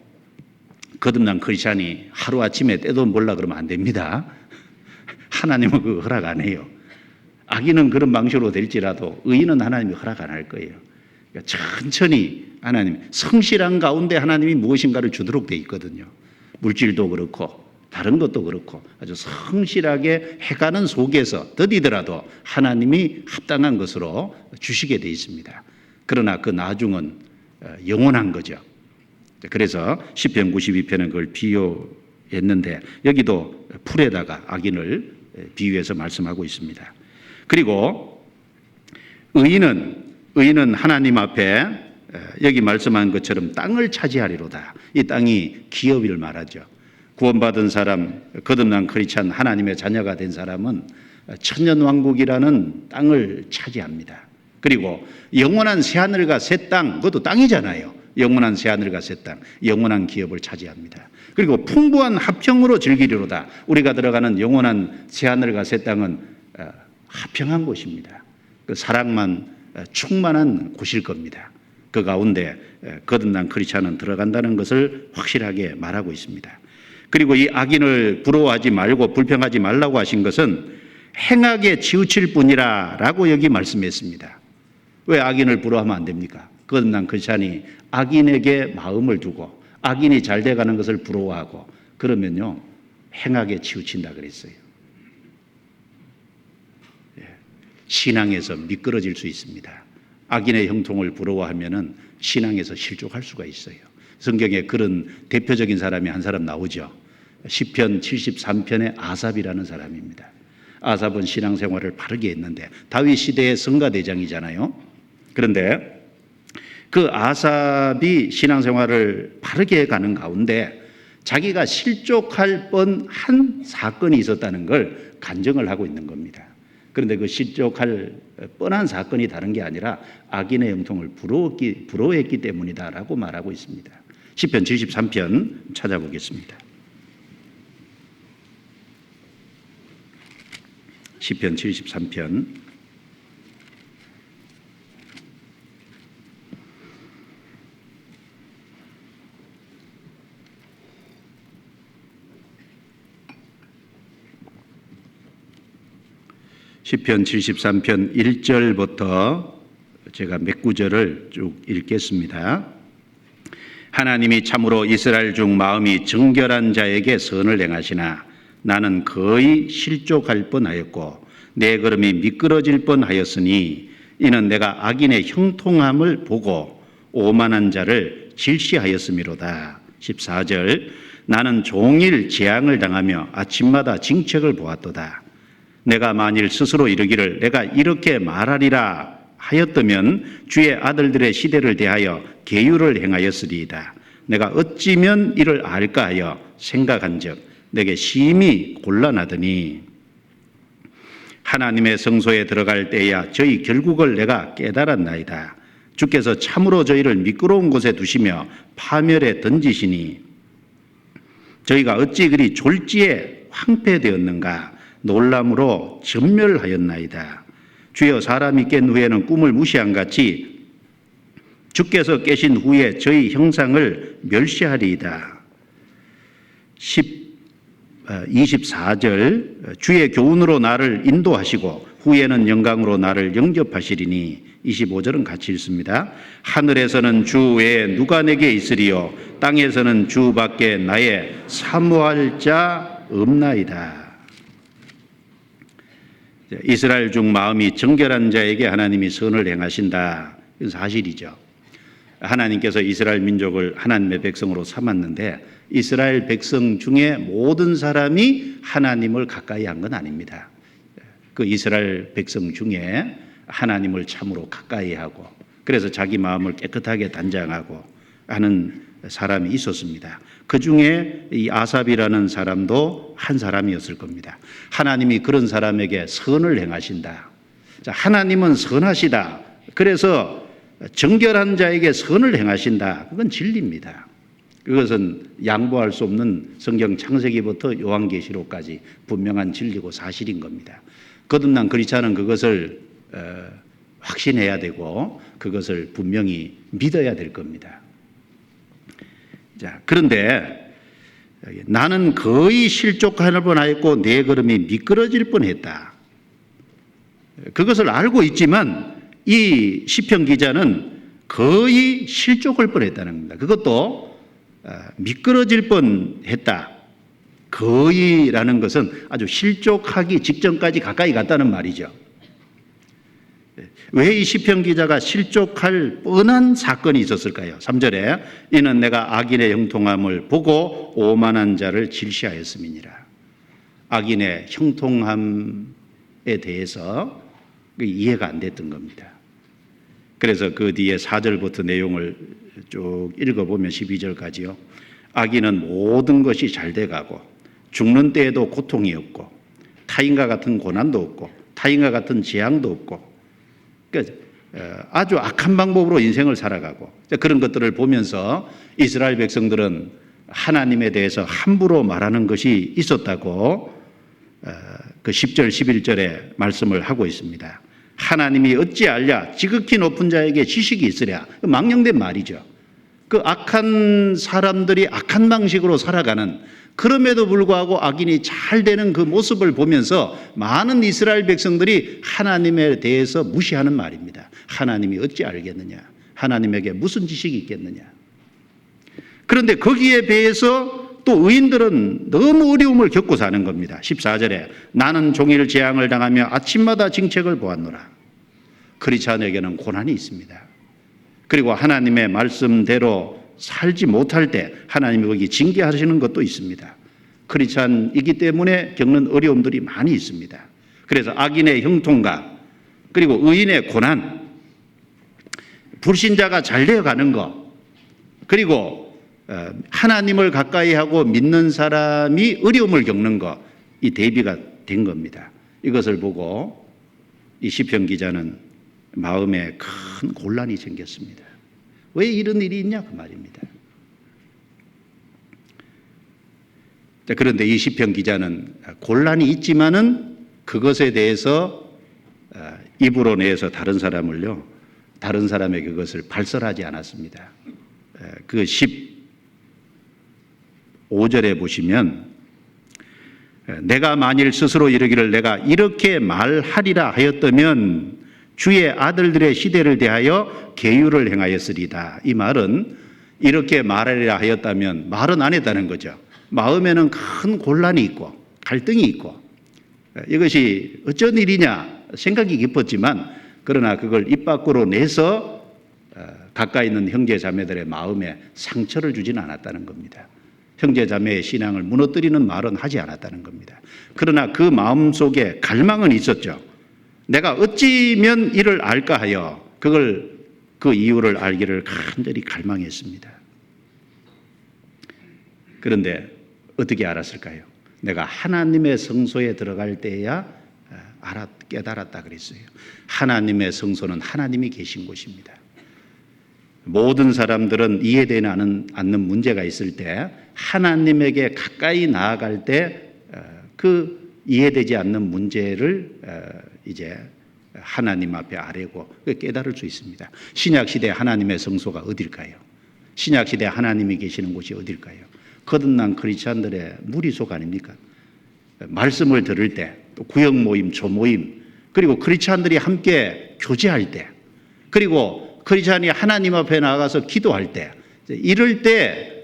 거듭난 크리스찬이 하루아침에 떼도 몰라 그러면 안 됩니다. 하나님은 그거 허락 안 해요. 악인은 그런 방식으로 될지라도 의인은 하나님이 허락 안 할 거예요. 그러니까 천천히 하나님, 성실한 가운데 하나님이 무엇인가를 주도록 돼 있거든요. 물질도 그렇고 다른 것도 그렇고 아주 성실하게 해가는 속에서 더디더라도 하나님이 합당한 것으로 주시게 돼 있습니다. 그러나 그 나중은 영원한 거죠. 그래서 시편 92편은 그걸 비유했는데 여기도 풀에다가 악인을 비유해서 말씀하고 있습니다. 그리고 의인은 하나님 앞에 여기 말씀한 것처럼 땅을 차지하리로다. 이 땅이 기업을 말하죠. 구원받은 사람, 거듭난 크리스찬, 하나님의 자녀가 된 사람은 천년왕국이라는 땅을 차지합니다. 그리고 영원한 새하늘과 새 땅, 그것도 땅이잖아요. 영원한 새하늘과 새 땅, 영원한 기업을 차지합니다. 그리고 풍부한 화평으로 즐기리로다. 우리가 들어가는 영원한 새하늘과 새 땅은 화평한 곳입니다. 그 사랑만 충만한 곳일 겁니다. 그 가운데 거듭난 크리스찬은 들어간다는 것을 확실하게 말하고 있습니다. 그리고 이 악인을 부러워하지 말고 불평하지 말라고 하신 것은 행악에 치우칠 뿐이라 라고 여기 말씀했습니다. 왜 악인을 부러워하면 안 됩니까? 거듭난 크리스찬이 악인에게 마음을 두고 악인이 잘 돼가는 것을 부러워하고 그러면요 행악에 치우친다 그랬어요. 신앙에서 미끄러질 수 있습니다. 악인의 형통을 부러워하면은 신앙에서 실족할 수가 있어요. 성경에 그런 대표적인 사람이 한 사람 나오죠. 시편 73편의 아삽이라는 사람입니다. 아삽은 신앙생활을 바르게 했는데 다윗 시대의 성가대장이잖아요. 그런데 그 아삽이 신앙생활을 바르게 가는 가운데 자기가 실족할 뻔한 사건이 있었다는 걸 간증을 하고 있는 겁니다. 그런데 그 실족할 뻔한 사건이 다른 게 아니라 악인의 형통을 부러워했기 때문이다라고 말하고 있습니다. 시편 73편 찾아보겠습니다. 시편 73편 시편 73편 1절부터 제가 몇 구절을 쭉 읽겠습니다. 하나님이 참으로 이스라엘 중 마음이 정결한 자에게 선을 행하시나 나는 거의 실족할 뻔하였고 내 걸음이 미끄러질 뻔하였으니 이는 내가 악인의 형통함을 보고 오만한 자를 질시하였음이로다. 14절 나는 종일 재앙을 당하며 아침마다 징책을 보았도다. 내가 만일 스스로 이르기를 내가 이렇게 말하리라 하였다면 주의 아들들의 시대를 대하여 계율을 행하였으리이다. 내가 어찌면 이를 알까 하여 생각한즉 내게 심히 곤란하더니 하나님의 성소에 들어갈 때야 저희 결국을 내가 깨달았나이다. 주께서 참으로 저희를 미끄러운 곳에 두시며 파멸에 던지시니 저희가 어찌 그리 졸지에 황폐되었는가 놀람으로 전멸하였나이다. 주여 사람이 깬 후에는 꿈을 무시한 같이 주께서 깨신 후에 저희 형상을 멸시하리이다. 24절 주의 교훈으로 나를 인도하시고 후에는 영광으로 나를 영접하시리니 25절은 같이 읽습니다. 하늘에서는 주 외에 누가 내게 있으리요 땅에서는 주밖에 나의 사모할 자 없나이다. 이스라엘 중 마음이 정결한 자에게 하나님이 선을 행하신다. 이건 사실이죠. 하나님께서 이스라엘 민족을 하나님의 백성으로 삼았는데 이스라엘 백성 중에 모든 사람이 하나님을 가까이 한 건 아닙니다. 그 이스라엘 백성 중에 하나님을 참으로 가까이 하고 그래서 자기 마음을 깨끗하게 단장하고 하는 사람이 있었습니다. 그 중에 이 아삽이라는 사람도 한 사람이었을 겁니다. 하나님이 그런 사람에게 선을 행하신다. 자, 하나님은 선하시다. 그래서 정결한 자에게 선을 행하신다. 그건 진리입니다. 그것은 양보할 수 없는 성경 창세기부터 요한계시록까지 분명한 진리고 사실인 겁니다. 거듭난 크리스찬은 그것을 확신해야 되고 그것을 분명히 믿어야 될 겁니다. 자, 그런데 나는 거의 실족할 뻔하였고 내 걸음이 미끄러질 뻔했다. 그것을 알고 있지만 이 시편 기자는 거의 실족할 뻔했다는 겁니다. 그것도 미끄러질 뻔했다. 거의라는 것은 아주 실족하기 직전까지 가까이 갔다는 말이죠. 왜 이 시편 기자가 실족할 뻔한 사건이 있었을까요? 3절에 이는 내가 악인의 형통함을 보고 오만한 자를 질시하였음이니라. 악인의 형통함에 대해서 이해가 안 됐던 겁니다. 그래서 그 뒤에 4절부터 내용을 쭉 읽어보면 12절까지요. 악인은 모든 것이 잘 돼가고 죽는 때에도 고통이 없고 타인과 같은 고난도 없고 타인과 같은 재앙도 없고 그러니까 아주 악한 방법으로 인생을 살아가고 그런 것들을 보면서 이스라엘 백성들은 하나님에 대해서 함부로 말하는 것이 있었다고 그 10절 11절에 말씀을 하고 있습니다. 하나님이 어찌 알랴 지극히 높은 자에게 지식이 있으랴. 망령된 말이죠. 그 악한 사람들이 악한 방식으로 살아가는 그럼에도 불구하고 악인이 잘 되는 그 모습을 보면서 많은 이스라엘 백성들이 하나님에 대해서 무시하는 말입니다. 하나님이 어찌 알겠느냐? 하나님에게 무슨 지식이 있겠느냐? 그런데 거기에 비해서 또 의인들은 너무 어려움을 겪고 사는 겁니다. 14절에 나는 종일 재앙을 당하며 아침마다 징책을 보았노라. 크리스찬에게는 고난이 있습니다. 그리고 하나님의 말씀대로 살지 못할 때 하나님이 거기 징계하시는 것도 있습니다. 크리스찬이기 때문에 겪는 어려움들이 많이 있습니다. 그래서 악인의 형통과 그리고 의인의 고난, 불신자가 잘 되어가는 것, 그리고 하나님을 가까이 하고 믿는 사람이 어려움을 겪는 것, 이 대비가 된 겁니다. 이것을 보고 이 시편 기자는 마음에 큰 곤란이 생겼습니다. 왜 이런 일이 있냐 그 말입니다. 그런데 이 시편 기자는 곤란이 있지만은 그것에 대해서 입으로 내서 다른 사람에게 그것을 발설하지 않았습니다. 그 15절에 보시면 내가 만일 스스로 이르기를 내가 이렇게 말하리라 하였다면 주의 아들들의 시대를 대하여 계율을 행하였으리다. 이 말은 이렇게 말하리라 하였다면 말은 안 했다는 거죠. 마음에는 큰 곤란이 있고 갈등이 있고 이것이 어쩐 일이냐 생각이 깊었지만 그러나 그걸 입 밖으로 내서 가까이 있는 형제 자매들의 마음에 상처를 주지는 않았다는 겁니다. 형제 자매의 신앙을 무너뜨리는 말은 하지 않았다는 겁니다. 그러나 그 마음속에 갈망은 있었죠. 내가 어찌면 이를 알까 하여 그 이유를 알기를 간절히 갈망했습니다. 그런데 어떻게 알았을까요? 내가 하나님의 성소에 들어갈 때야 깨달았다 그랬어요. 하나님의 성소는 하나님이 계신 곳입니다. 모든 사람들은 이해되지 않는 문제가 있을 때 하나님에게 가까이 나아갈 때 그 이해되지 않는 문제를 이제 하나님 앞에 아뢰고 깨달을 수 있습니다. 신약시대 하나님의 성소가 어딜까요? 신약시대 하나님이 계시는 곳이 어딜까요? 거듭난 크리스찬들의 무리속 아닙니까? 말씀을 들을 때, 또 구역 모임, 조모임, 그리고 크리스찬들이 함께 교제할 때, 그리고 크리스찬이 하나님 앞에 나가서 기도할 때, 이럴 때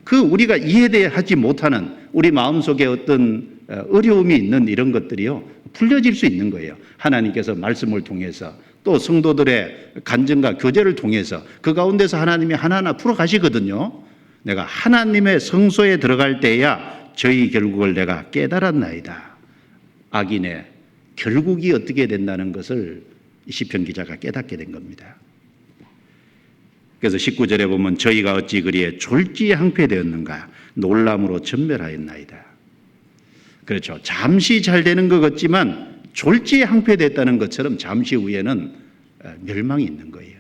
그 우리가 이해하지 못하는 우리 마음속에 어떤 어려움이 있는 이런 것들이요 풀려질 수 있는 거예요. 하나님께서 말씀을 통해서 또 성도들의 간증과 교제를 통해서 그 가운데서 하나님이 하나하나 풀어가시거든요. 내가 하나님의 성소에 들어갈 때야 저희 결국을 내가 깨달았나이다. 악인의 결국이 어떻게 된다는 것을 시편 기자가 깨닫게 된 겁니다. 그래서 19절에 보면 저희가 어찌 그리에 졸지향패되었는가 놀람으로 전멸하였나이다. 그렇죠. 잠시 잘 되는 것 같지만 졸지향패됐다는 것처럼 잠시 후에는 멸망이 있는 거예요.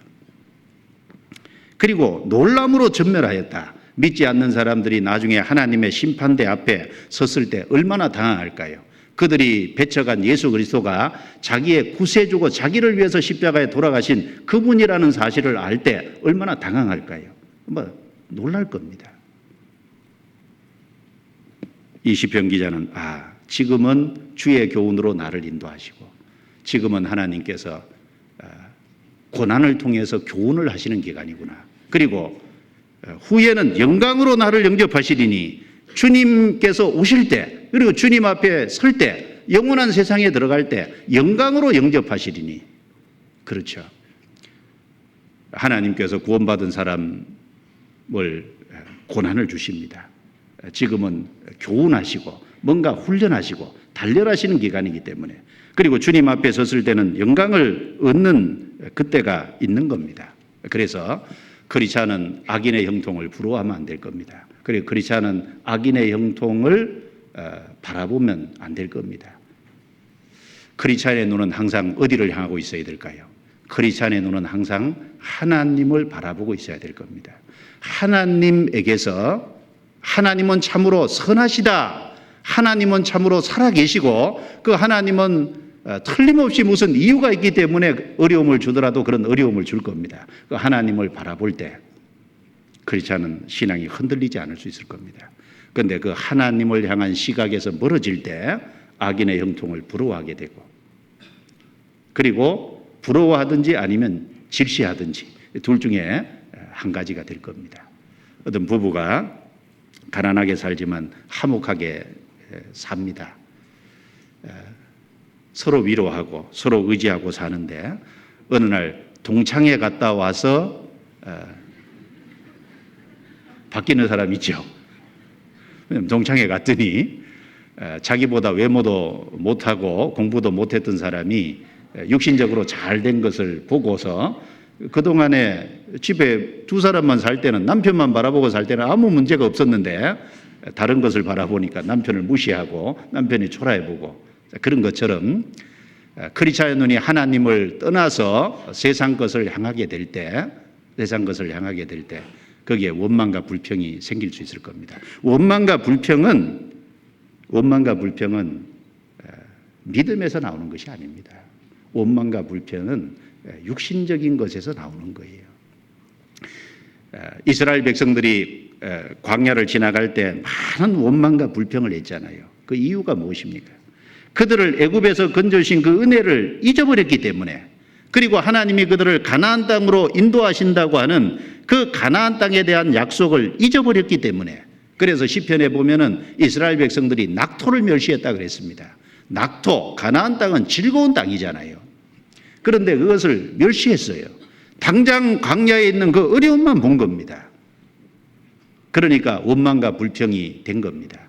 그리고 놀람으로 전멸하였다. 믿지 않는 사람들이 나중에 하나님의 심판대 앞에 섰을 때 얼마나 당황할까요? 그들이 배척한 예수 그리스도가 자기의 구세주고 자기를 위해서 십자가에 돌아가신 그분이라는 사실을 알 때 얼마나 당황할까요? 놀랄 겁니다. 이 시편 기자는 지금은 주의 교훈으로 나를 인도하시고 지금은 하나님께서 고난을 통해서 교훈을 하시는 기간이구나. 그리고 후에는 영광으로 나를 영접하시리니 주님께서 오실 때 그리고 주님 앞에 설 때 영원한 세상에 들어갈 때 영광으로 영접하시리니 그렇죠. 하나님께서 구원받은 사람을 고난을 주십니다. 지금은 교훈하시고 뭔가 훈련하시고 단련하시는 기간이기 때문에 그리고 주님 앞에 섰을 때는 영광을 얻는 그때가 있는 겁니다. 그래서 크리스찬은 악인의 형통을 부러워하면 안 될 겁니다. 그리고 크리스찬은 악인의 형통을 바라보면 안 될 겁니다. 크리스찬의 눈은 항상 어디를 향하고 있어야 될까요? 크리스찬의 눈은 항상 하나님을 바라보고 있어야 될 겁니다. 하나님에게서 하나님은 참으로 선하시다. 하나님은 참으로 살아계시고 그 하나님은 틀림없이 무슨 이유가 있기 때문에 어려움을 주더라도 그런 어려움을 줄 겁니다. 그 하나님을 바라볼 때 크리스찬은 신앙이 흔들리지 않을 수 있을 겁니다. 그런데 그 하나님을 향한 시각에서 멀어질 때 악인의 형통을 부러워하게 되고 그리고 부러워하든지 아니면 질시하든지 둘 중에 한 가지가 될 겁니다. 어떤 부부가 가난하게 살지만 화목하게 삽니다. 서로 위로하고 서로 의지하고 사는데 어느 날 동창회 갔다 와서 바뀌는 사람 있죠. 동창회 갔더니 자기보다 외모도 못하고 공부도 못했던 사람이 육신적으로 잘 된 것을 보고서 그동안에 집에 두 사람만 살 때는 남편만 바라보고 살 때는 아무 문제가 없었는데 다른 것을 바라보니까 남편을 무시하고 남편이 초라해보고 그런 것처럼 크리스찬의 눈이 하나님을 떠나서 세상 것을 향하게 될 때 거기에 원망과 불평이 생길 수 있을 겁니다. 원망과 불평은 믿음에서 나오는 것이 아닙니다. 원망과 불평은 육신적인 것에서 나오는 거예요. 이스라엘 백성들이 광야를 지나갈 때 많은 원망과 불평을 했잖아요. 그 이유가 무엇입니까? 그들을 애굽에서 건져주신 그 은혜를 잊어버렸기 때문에, 그리고 하나님이 그들을 가나안 땅으로 인도하신다고 하는 그 가나안 땅에 대한 약속을 잊어버렸기 때문에, 그래서 시편에 보면은 이스라엘 백성들이 낙토를 멸시했다 그랬습니다. 낙토, 가나안 땅은 즐거운 땅이잖아요. 그런데 그것을 멸시했어요. 당장 광야에 있는 그 어려움만 본 겁니다. 그러니까 원망과 불평이 된 겁니다.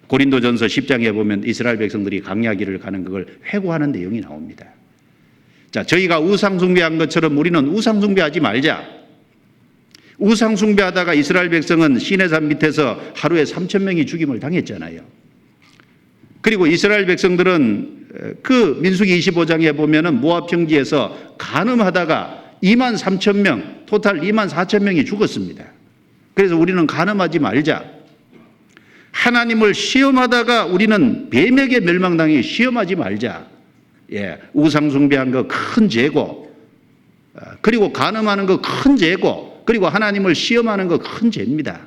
고린도전서 10장에 보면 이스라엘 백성들이 광야길을 가는 그걸 회고하는 내용이 나옵니다. 자, 저희가 우상 숭배한 것처럼 우리는 우상 숭배하지 말자. 우상 숭배하다가 이스라엘 백성은 시내산 밑에서 하루에 3,000명이 죽임을 당했잖아요. 그리고 이스라엘 백성들은 그 민수기 25장에 보면은 모압 평지에서 간음하다가 23,000명, 토탈 24,000명이 죽었습니다. 그래서 우리는 간음하지 말자. 하나님을 시험하다가 우리는 뱀에게 멸망당해 시험하지 말자. 예, 우상 숭배한 거 큰 죄고, 그리고 간음하는 거 큰 죄고, 그리고 하나님을 시험하는 거 큰 죄입니다.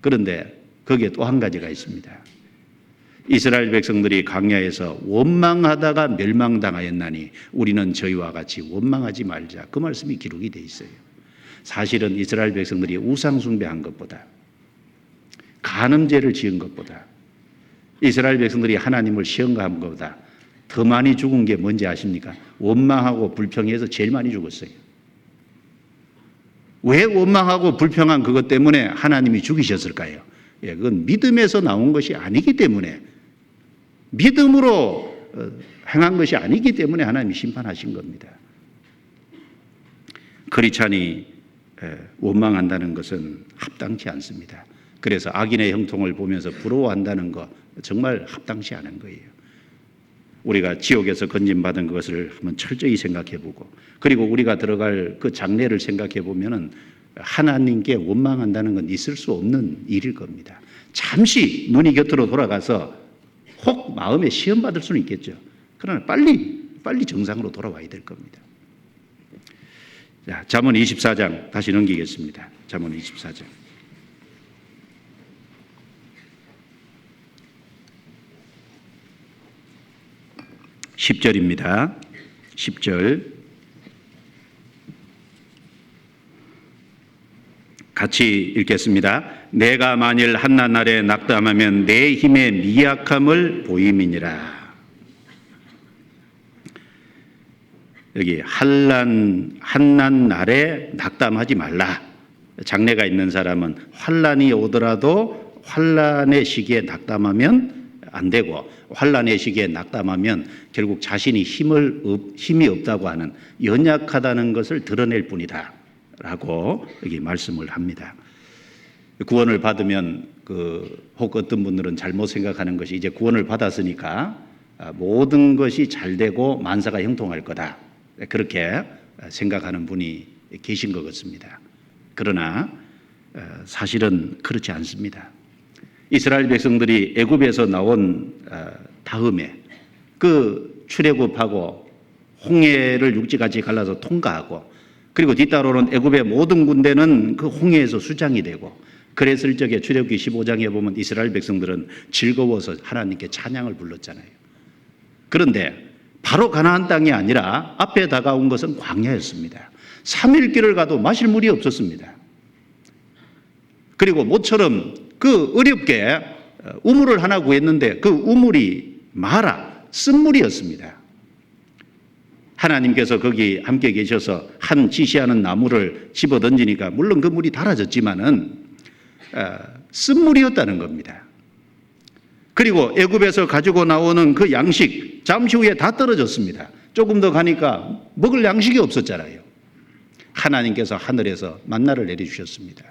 그런데 거기에 또 한 가지가 있습니다. 이스라엘 백성들이 광야에서 원망하다가 멸망당하였나니 우리는 저희와 같이 원망하지 말자. 그 말씀이 기록이 돼 있어요. 사실은 이스라엘 백성들이 우상 숭배한 것보다, 간음죄를 지은 것보다, 이스라엘 백성들이 하나님을 시험한 것보다 더 많이 죽은 게 뭔지 아십니까? 원망하고 불평해서 제일 많이 죽었어요. 왜 원망하고 불평한 그것 때문에 하나님이 죽이셨을까요? 예, 그건 믿음에서 나온 것이 아니기 때문에, 믿음으로 행한 것이 아니기 때문에 하나님이 심판하신 겁니다. 크리스찬이 원망한다는 것은 합당치 않습니다. 그래서 악인의 형통을 보면서 부러워한다는 거 정말 합당치 않은 거예요. 우리가 지옥에서 건진받은 것을 한번 철저히 생각해보고, 그리고 우리가 들어갈 그 장래를 생각해보면 하나님께 원망한다는 건 있을 수 없는 일일 겁니다. 잠시 눈이 곁으로 돌아가서 혹 마음에 시험받을 수는 있겠죠. 그러나 빨리 정상으로 돌아와야 될 겁니다. 자, 잠언 24장 다시 넘기겠습니다. 잠언 24장. 10절입니다. 10절 같이 읽겠습니다. 내가 만일 한낱날에 낙담하면 내 힘의 미약함을 보임이니라. 여기 한낱날에 낙담하지 말라. 장래가 있는 사람은 환난이 오더라도 환난의 시기에 낙담하면 안 되고, 환난의 시기에 낙담하면 결국 자신이 힘이 없다고 하는, 연약하다는 것을 드러낼 뿐이다 라고 여기 말씀을 합니다. 구원을 받으면 혹 어떤 분들은 잘못 생각하는 것이, 이제 구원을 받았으니까 모든 것이 잘 되고 만사가 형통할 거다, 그렇게 생각하는 분이 계신 것 같습니다. 그러나 사실은 그렇지 않습니다. 이스라엘 백성들이 애굽에서 나온 다음에 그 출애굽하고 홍해를 육지같이 갈라서 통과하고, 그리고 뒤따르는 애굽의 모든 군대는 그 홍해에서 수장이 되고, 그랬을 적에 출애굽기 15장에 보면 이스라엘 백성들은 즐거워서 하나님께 찬양을 불렀잖아요. 그런데 바로 가나안 땅이 아니라 앞에 다가온 것은 광야였습니다. 3일 길을 가도 마실 물이 없었습니다. 그리고 모처럼 그 어렵게 우물을 하나 구했는데 그 우물이 마라, 쓴물이었습니다. 하나님께서 거기 함께 계셔서 한 지시하는 나무를 집어 던지니까 물론 그 물이 달아졌지만은 쓴물이었다는 겁니다. 그리고 애굽에서 가지고 나오는 그 양식 잠시 후에 다 떨어졌습니다. 조금 더 가니까 먹을 양식이 없었잖아요. 하나님께서 하늘에서 만나를 내려주셨습니다.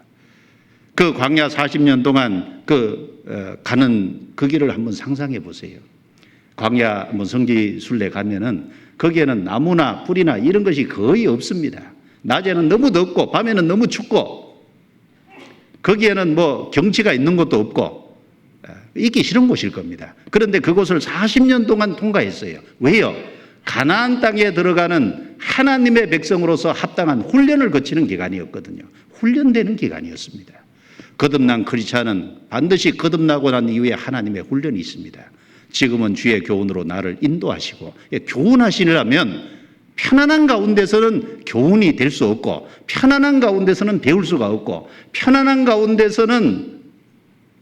그 광야 40년 동안 가는 그 길을 한번 상상해 보세요. 광야 성지 순례 가면은 거기에는 나무나 풀이나 이런 것이 거의 없습니다. 낮에는 너무 덥고 밤에는 너무 춥고, 거기에는 뭐 경치가 있는 것도 없고 있기 싫은 곳일 겁니다. 그런데 그곳을 40년 동안 통과했어요. 왜요? 가나안 땅에 들어가는 하나님의 백성으로서 합당한 훈련을 거치는 기간이었거든요. 훈련되는 기간이었습니다. 거듭난 크리스찬은 반드시 거듭나고 난 이후에 하나님의 훈련이 있습니다. 지금은 주의 교훈으로 나를 인도하시고, 교훈하시려면 편안한 가운데서는 교훈이 될 수 없고, 편안한 가운데서는 배울 수가 없고, 편안한 가운데서는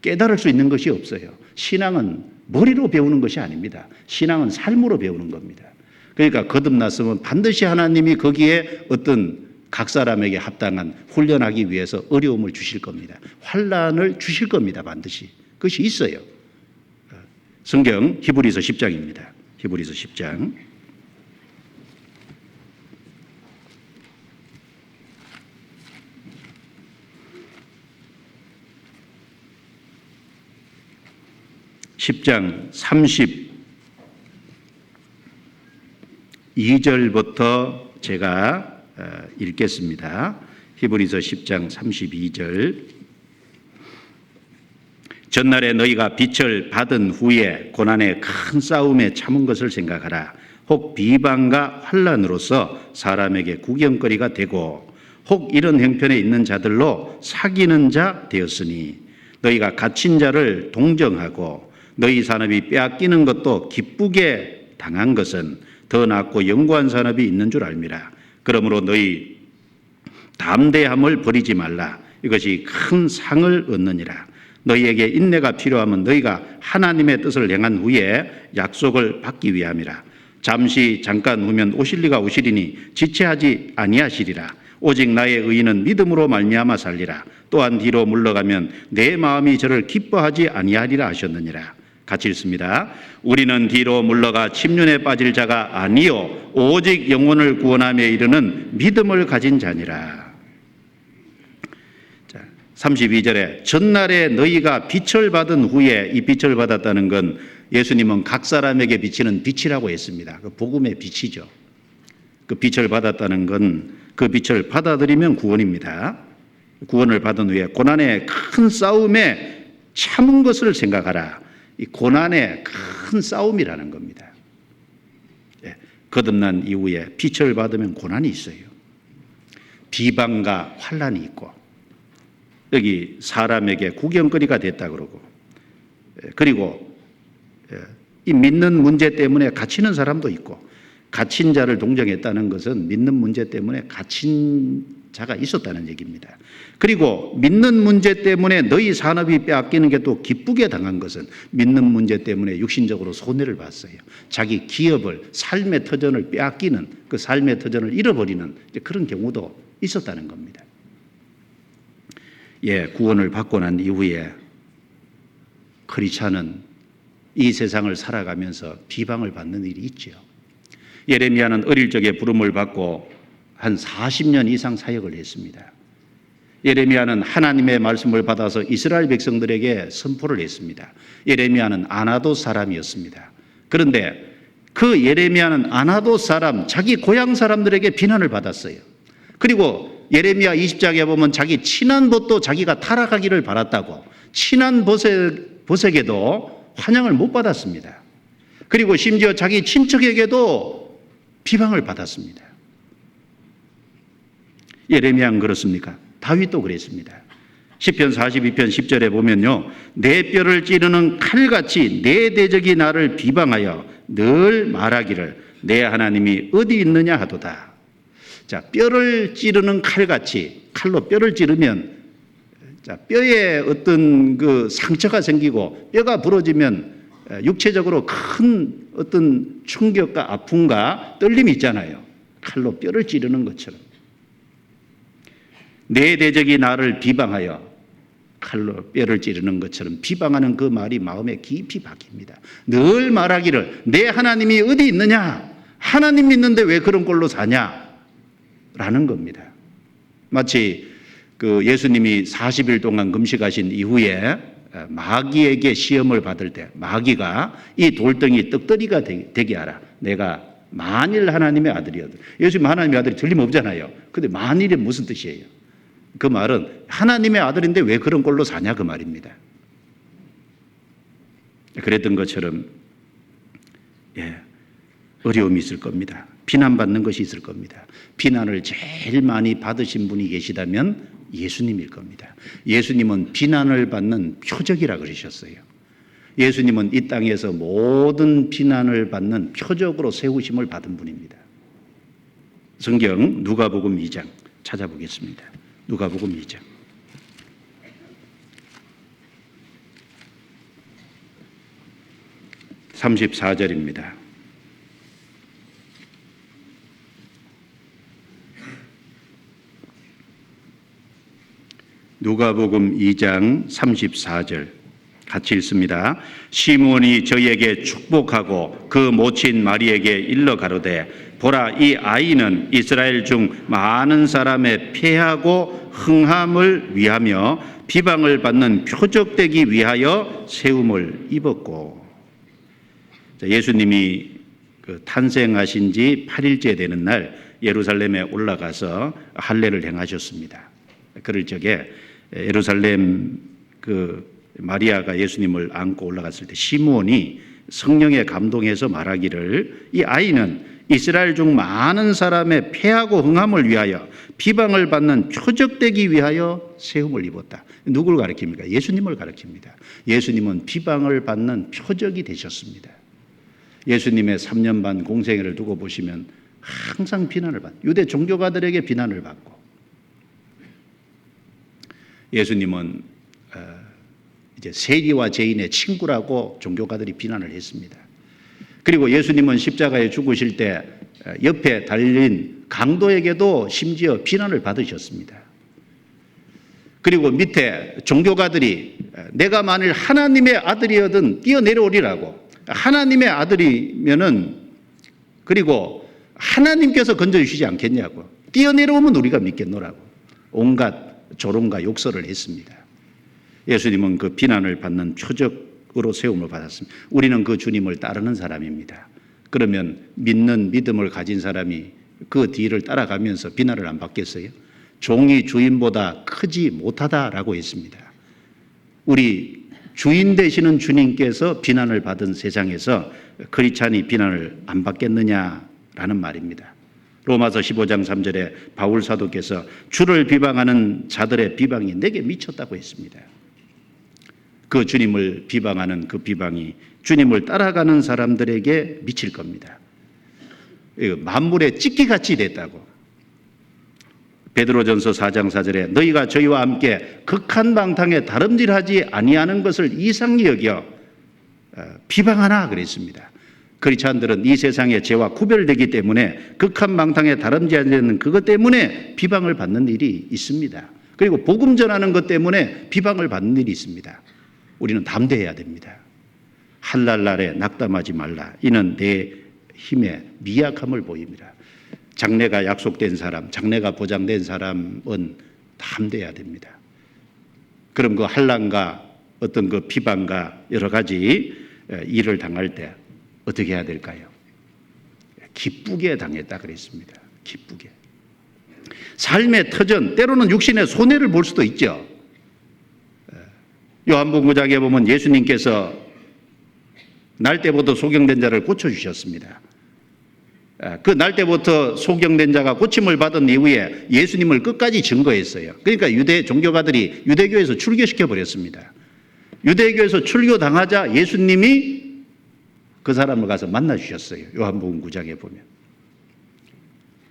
깨달을 수 있는 것이 없어요. 신앙은 머리로 배우는 것이 아닙니다. 신앙은 삶으로 배우는 겁니다. 그러니까 거듭났으면 반드시 하나님이 거기에 어떤 각 사람에게 합당한 훈련하기 위해서 어려움을 주실 겁니다. 환난을 주실 겁니다. 반드시. 그것이 있어요. 성경 히브리서 10장입니다. 히브리서 10장. (10장) 32절부터 제가 읽겠습니다. 히브리서 10장 32절. 전날에 너희가 빛을 받은 후에 고난의 큰 싸움에 참은 것을 생각하라. 혹 비방과 환난으로서 사람에게 구경거리가 되고 혹 이런 형편에 있는 자들로 사귀는 자 되었으니 너희가 갇힌 자를 동정하고 너희 산업이 빼앗기는 것도 기쁘게 당한 것은 더 낫고 영구한 산업이 있는 줄 알미라. 그러므로 너희 담대함을 버리지 말라. 이것이 큰 상을 얻느니라. 너희에게 인내가 필요하면 너희가 하나님의 뜻을 행한 후에 약속을 받기 위함이라. 잠깐 후면 오실리가 오시리니 지체하지 아니하시리라. 오직 나의 의인은 믿음으로 말미암아 살리라. 또한 뒤로 물러가면 내 마음이 저를 기뻐하지 아니하리라 하셨느니라. 같이 읽습니다. 우리는 뒤로 물러가 침륜에 빠질 자가 아니요 오직 영혼을 구원하며 이르는 믿음을 가진 자니라. 32절에 전날에 너희가 빛을 받은 후에, 이 빛을 받았다는 건 예수님은 각 사람에게 비치는 빛이라고 했습니다. 그 복음의 빛이죠. 그 빛을 받았다는 건 그 빛을 받아들이면 구원입니다. 구원을 받은 후에 고난의 큰 싸움에 참은 것을 생각하라. 이 고난의 큰 싸움이라는 겁니다. 거듭난 이후에 빛을 받으면 고난이 있어요. 비방과 환난이 있고, 여기 사람에게 구경거리가 됐다 그러고, 그리고 이 믿는 문제 때문에 갇히는 사람도 있고, 갇힌 자를 동정했다는 것은 믿는 문제 때문에 갇힌 자가 있었다는 얘기입니다. 그리고 믿는 문제 때문에 너희 산업이 빼앗기는 게 또 기쁘게 당한 것은 믿는 문제 때문에 육신적으로 손해를 봤어요. 자기 기업을, 삶의 터전을 빼앗기는, 그 삶의 터전을 잃어버리는 그런 경우도 있었다는 겁니다. 구원을 받고 난 이후에 크리스찬은 이 세상을 살아가면서 비방을 받는 일이 있죠. 예레미야는 어릴 적에 부름을 받고 한 40년 이상 사역을 했습니다. 예레미야는 하나님의 말씀을 받아서 이스라엘 백성들에게 선포를 했습니다. 예레미야는 아나돗 사람이었습니다. 그런데 그 예레미야는 아나돗 사람, 자기 고향 사람들에게 비난을 받았어요. 그리고 예레미야 20장에 보면 자기 친한 벗도 자기가 타락하기를 바랐다고, 친한 벗에게도 환영을 못 받았습니다. 그리고 심지어 자기 친척에게도 비방을 받았습니다. 예레미야는 그렇습니까? 다윗도 그랬습니다. 시편 42편 10절에 보면요, 내 뼈를 찌르는 칼같이 내 대적이 나를 비방하여 늘 말하기를 내 하나님이 어디 있느냐 하도다. 자, 뼈를 찌르는 칼같이, 칼로 뼈를 찌르면 뼈에 어떤 그 상처가 생기고 뼈가 부러지면 육체적으로 큰 어떤 충격과 아픔과 떨림이 있잖아요. 칼로 뼈를 찌르는 것처럼. 내 대적이 나를 비방하여 칼로 뼈를 찌르는 것처럼 비방하는 그 말이 마음에 깊이 박힙니다. 늘 말하기를 내 하나님이 어디 있느냐? 하나님 믿는데 왜 그런 꼴로 사냐? 라는 겁니다. 마치 그 예수님이 40일 동안 금식하신 이후에 마귀에게 시험을 받을 때 마귀가 이 돌덩이 떡더리가 되게 하라. 내가 만일 하나님의 아들이어도, 예수님 하나님의 아들이 틀림없잖아요. 근데 만일이 무슨 뜻이에요? 그 말은 하나님의 아들인데 왜 그런 꼴로 사냐 그 말입니다. 그랬던 것처럼 어려움이 있을 겁니다. 비난받는 것이 있을 겁니다. 비난을 제일 많이 받으신 분이 계시다면 예수님일 겁니다. 예수님은 비난을 받는 표적이라 그러셨어요. 예수님은 이 땅에서 모든 비난을 받는 표적으로 세우심을 받은 분입니다. 성경 누가복음 2장 찾아보겠습니다. 누가복음 2장 34절입니다. 누가복음 2장 34절 같이 읽습니다. 시몬이 저희에게 축복하고 그 모친 마리에게 일러 가로되 보라, 이 아이는 이스라엘 중 많은 사람의 패하고 흥함을 위하며 비방을 받는 표적되기 위하여 세움을 입었고. 예수님이 탄생하신 지 8일째 되는 날 예루살렘에 올라가서 할례를 행하셨습니다. 그럴 적에 예루살렘 마리아가 예수님을 안고 올라갔을 때 시므온이 성령에 감동해서 말하기를 이 아이는 이스라엘 중 많은 사람의 패하고 흥함을 위하여 비방을 받는 표적되기 위하여 세움을 입었다. 누구를 가리킵니까? 예수님을 가리킵니다. 예수님은 비방을 받는 표적이 되셨습니다. 예수님의 3년 반 공생애를 두고 보시면 항상 비난을 받고 유대 종교가들에게 비난을 받고 예수님은 이제 세리와 죄인의 친구라고 종교가들이 비난을 했습니다. 그리고 예수님은 십자가에 죽으실 때 옆에 달린 강도에게도 심지어 비난을 받으셨습니다. 그리고 밑에 종교가들이 내가 만일 하나님의 아들이어든 뛰어내려오리라고, 하나님의 아들이면은 그리고 하나님께서 건져주시지 않겠냐고, 뛰어내려오면 우리가 믿겠노라고 온갖 조롱과 욕설을 했습니다. 예수님은 그 비난을 받는 표적으로 세움을 받았습니다. 우리는 그 주님을 따르는 사람입니다. 그러면 믿는 믿음을 가진 사람이 그 뒤를 따라가면서 비난을 안 받겠어요? 종이 주인보다 크지 못하다라고 했습니다. 우리 주인 되시는 주님께서 비난을 받은 세상에서 크리스찬이 비난을 안 받겠느냐라는 말입니다. 로마서 15장 3절에 바울 사도께서 주를 비방하는 자들의 비방이 내게 미쳤다고 했습니다. 그 주님을 비방하는 그 비방이 주님을 따라가는 사람들에게 미칠 겁니다. 만물의 찢기같이 됐다고. 베드로전서 4장 4절에 너희가 저희와 함께 극한 방탕에 다름질하지 아니하는 것을 이상히 여겨 비방하나 그랬습니다. 크리스찬들은 이 세상의 죄와 구별되기 때문에 극한 방탕에 다름질하지 않는 그것 때문에 비방을 받는 일이 있습니다. 그리고 복음 전하는 것 때문에 비방을 받는 일이 있습니다. 우리는 담대해야 됩니다. 할랄날에 낙담하지 말라. 이는 내 힘의 미약함을 보입니다. 장래가 약속된 사람, 장래가 보장된 사람은 담대해야 됩니다. 그럼 그 환난과 어떤 그 비방과 여러 가지 일을 당할 때 어떻게 해야 될까요? 기쁘게 당했다 그랬습니다. 기쁘게. 삶의 터전, 때로는 육신의 손해를 볼 수도 있죠. 요한복음 9장에 보면 예수님께서 날 때부터 소경된 자를 고쳐주셨습니다. 그 날 때부터 소경된 자가 고침을 받은 이후에 예수님을 끝까지 증거했어요. 그러니까 유대 종교가들이 유대교에서 출교시켜 버렸습니다. 유대교에서 출교당하자 예수님이 그 사람을 가서 만나 주셨어요. 요한복음 9장에 보면.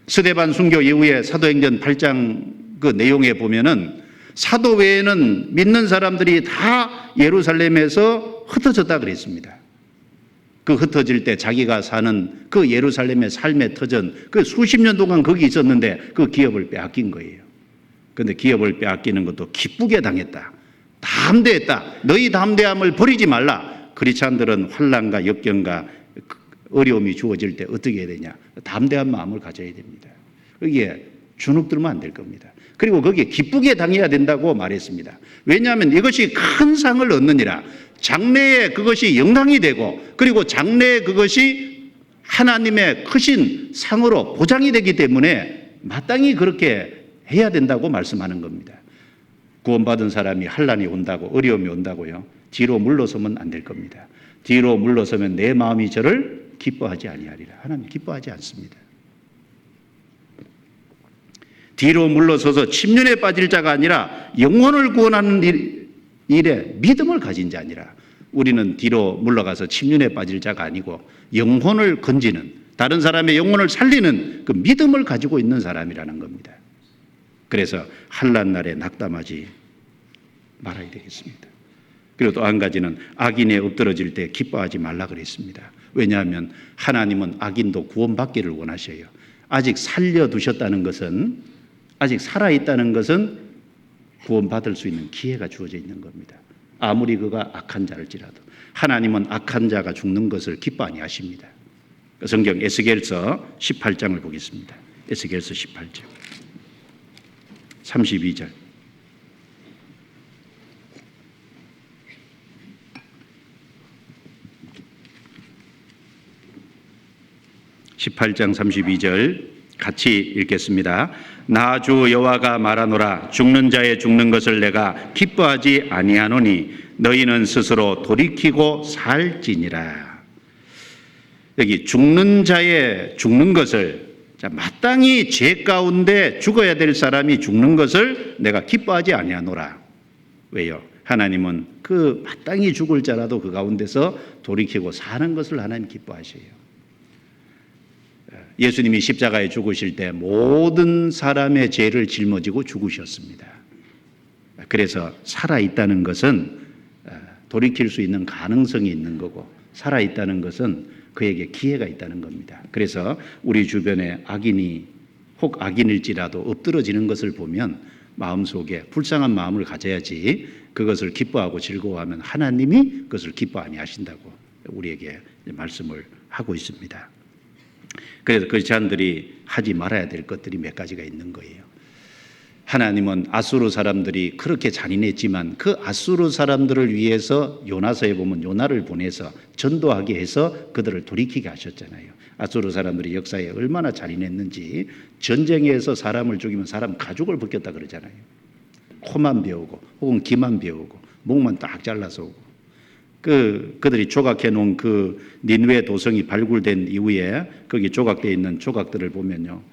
스데반 순교 이후에 사도행전 8장 그 내용에 보면은 사도 외에는 믿는 사람들이 다 예루살렘에서 흩어졌다 그랬습니다. 그 흩어질 때 자기가 사는 그 예루살렘의 삶의 터전, 그 수십 년 동안 거기 있었는데 그 기업을 빼앗긴 거예요. 그런데 기업을 빼앗기는 것도 기쁘게 당했다. 담대했다. 너희 담대함을 버리지 말라. 크리스찬들은 환난과 역경과 어려움이 주어질 때 어떻게 해야 되냐? 담대한 마음을 가져야 됩니다. 거기에 주눅들면 안 될 겁니다. 그리고 거기에 기쁘게 당해야 된다고 말했습니다. 왜냐하면 이것이 큰 상을 얻느니라. 장래에 그것이 영광이 되고 그리고 장래에 그것이 하나님의 크신 상으로 보장이 되기 때문에 마땅히 그렇게 해야 된다고 말씀하는 겁니다. 구원받은 사람이 환난이 온다고, 어려움이 온다고요, 뒤로 물러서면 안 될 겁니다. 뒤로 물러서면 내 마음이 저를 기뻐하지 아니하리라. 하나님 기뻐하지 않습니다. 뒤로 물러서서 침륜에 빠질 자가 아니라 영혼을 구원하는 일에 믿음을 가진 자니라. 우리는 뒤로 물러가서 침륜에 빠질 자가 아니고 영혼을 건지는, 다른 사람의 영혼을 살리는 그 믿음을 가지고 있는 사람이라는 겁니다. 그래서 환난 날에 낙담하지 말아야 되겠습니다. 그리고 또 한 가지는 악인에 엎드러질 때 기뻐하지 말라 그랬습니다. 왜냐하면 하나님은 악인도 구원받기를 원하셔요. 아직 살려두셨다는 것은, 아직 살아있다는 것은 구원받을 수 있는 기회가 주어져 있는 겁니다. 아무리 그가 악한 자일지라도 하나님은 악한 자가 죽는 것을 기뻐 아니하십니다. 성경 에스겔서 18장을 보겠습니다. 에스겔서 18장 32절. (18장 32절) 같이 읽겠습니다. 나 주 여호와가 말하노라. 죽는 자의 죽는 것을 내가 기뻐하지 아니하노니 너희는 스스로 돌이키고 살지니라. 여기 죽는 자의 죽는 것을, 마땅히 죄 가운데 죽어야 될 사람이 죽는 것을 내가 기뻐하지 아니하노라. 왜요? 하나님은 그 마땅히 죽을 자라도 그 가운데서 돌이키고 사는 것을 하나님 기뻐하셔요. 예수님이 십자가에 죽으실 때 모든 사람의 죄를 짊어지고 죽으셨습니다. 그래서 살아있다는 것은 돌이킬 수 있는 가능성이 있는 거고, 살아있다는 것은 그에게 기회가 있다는 겁니다. 그래서 우리 주변에 악인이 혹 악인일지라도 엎드러지는 것을 보면 마음속에 불쌍한 마음을 가져야지, 그것을 기뻐하고 즐거워하면 하나님이 그것을 기뻐 아니하신다고 우리에게 말씀을 하고 있습니다. 그래서 크리스찬들이 하지 말아야 될 것들이 몇 가지가 있는 거예요. 하나님은 아수르 사람들이 그렇게 잔인했지만 그 아수르 사람들을 위해서 요나서에 보면 요나를 보내서 전도하게 해서 그들을 돌이키게 하셨잖아요. 아수르 사람들이 역사에 얼마나 잔인했는지, 전쟁에서 사람을 죽이면 사람 가죽을 벗겼다 그러잖아요. 코만 베우고 혹은 귀만 베우고 목만 딱 잘라서 오고, 그들이 조각해 놓은 그 니느웨 도성이 발굴된 이후에 거기 조각되어 있는 조각들을 보면요,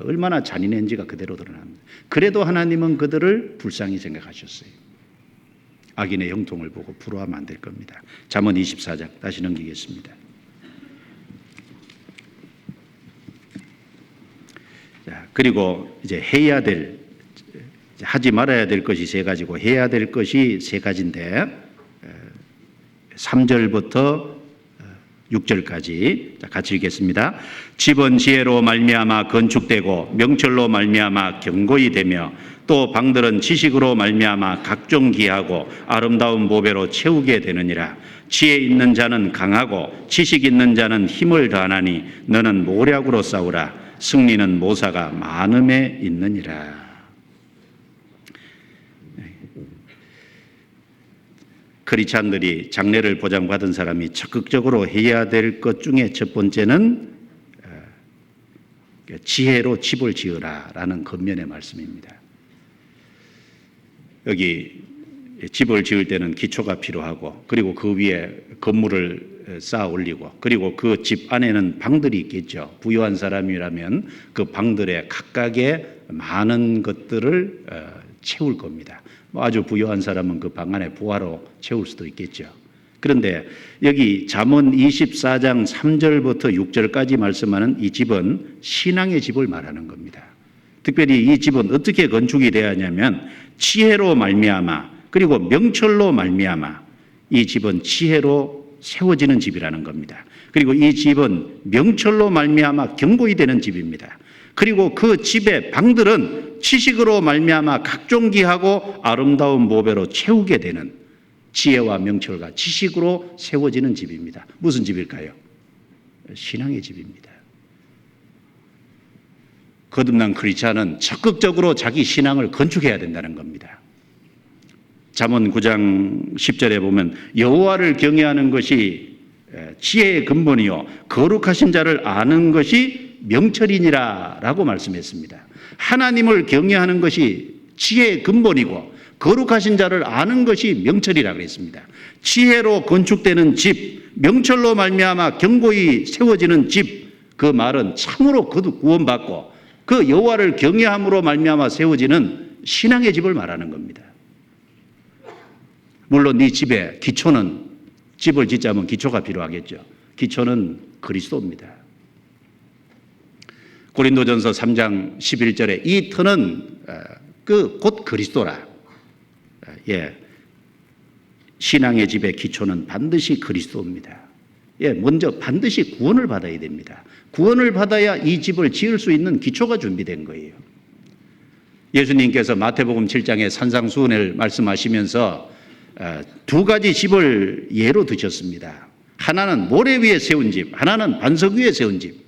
얼마나 잔인한지가 그대로 드러납니다. 그래도 하나님은 그들을 불쌍히 생각하셨어요. 악인의 형통을 보고 부러워하면 안 될 겁니다. 잠언 24장 다시 넘기겠습니다. 자, 그리고 이제 해야 될, 하지 말아야 될 것이 세 가지고 해야 될 것이 세 가지인데, 3절부터 6절까지 같이 읽겠습니다. 집은 지혜로 말미암아 건축되고 명철로 말미암아 견고히 되며 또 방들은 지식으로 말미암아 각종기하고 아름다운 보배로 채우게 되느니라. 지혜 있는 자는 강하고 지식 있는 자는 힘을 더하나니 너는 모략으로 싸우라. 승리는 모사가 많음에 있느니라. 크리스찬들이 장래를 보장받은 사람이 적극적으로 해야 될 것 중에 첫 번째는 지혜로 집을 지으라라는 겉면의 말씀입니다. 여기 집을 지을 때는 기초가 필요하고, 그리고 그 위에 건물을 쌓아 올리고, 그리고 그 집 안에는 방들이 있겠죠. 부유한 사람이라면 그 방들에 각각의 많은 것들을 채울 겁니다. 아주 부유한 사람은 그 방 안에 부하로 채울 수도 있겠죠. 그런데 여기 잠언 24장 3절부터 6절까지 말씀하는 이 집은 신앙의 집을 말하는 겁니다. 특별히 이 집은 어떻게 건축이 되어야 하냐면 지혜로 말미암아, 그리고 명철로 말미암아, 이 집은 지혜로 세워지는 집이라는 겁니다. 그리고 이 집은 명철로 말미암아 견고히 되는 집입니다. 그리고 그 집의 방들은 지식으로 말미암아 각종기하고 아름다운 보배로 채우게 되는, 지혜와 명철과 지식으로 세워지는 집입니다. 무슨 집일까요? 신앙의 집입니다. 거듭난 크리스찬은 적극적으로 자기 신앙을 건축해야 된다는 겁니다. 잠언 9장 10절에 보면 여호와를 경외하는 것이 지혜의 근본이요 거룩하신 자를 아는 것이 명철이니라 라고 말씀했습니다. 하나님을 경외하는 것이 지혜의 근본이고 거룩하신 자를 아는 것이 명철이라 그랬습니다. 지혜로 건축되는 집, 명철로 말미암아 견고히 세워지는 집, 그 말은 참으로 구원받고 그 여호와를 경외함으로 말미암아 세워지는 신앙의 집을 말하는 겁니다. 물론 네 집에 기초는, 집을 짓자면 기초가 필요하겠죠. 기초는 그리스도입니다. 고린도전서 3장 11절에 이 터는 곧 그리스도라. 예, 신앙의 집의 기초는 반드시 그리스도입니다. 예, 먼저 반드시 구원을 받아야 됩니다. 구원을 받아야 이 집을 지을 수 있는 기초가 준비된 거예요. 예수님께서 마태복음 7장에 산상수훈을 말씀하시면서 두 가지 집을 예로 드셨습니다. 하나는 모래 위에 세운 집, 하나는 반석 위에 세운 집.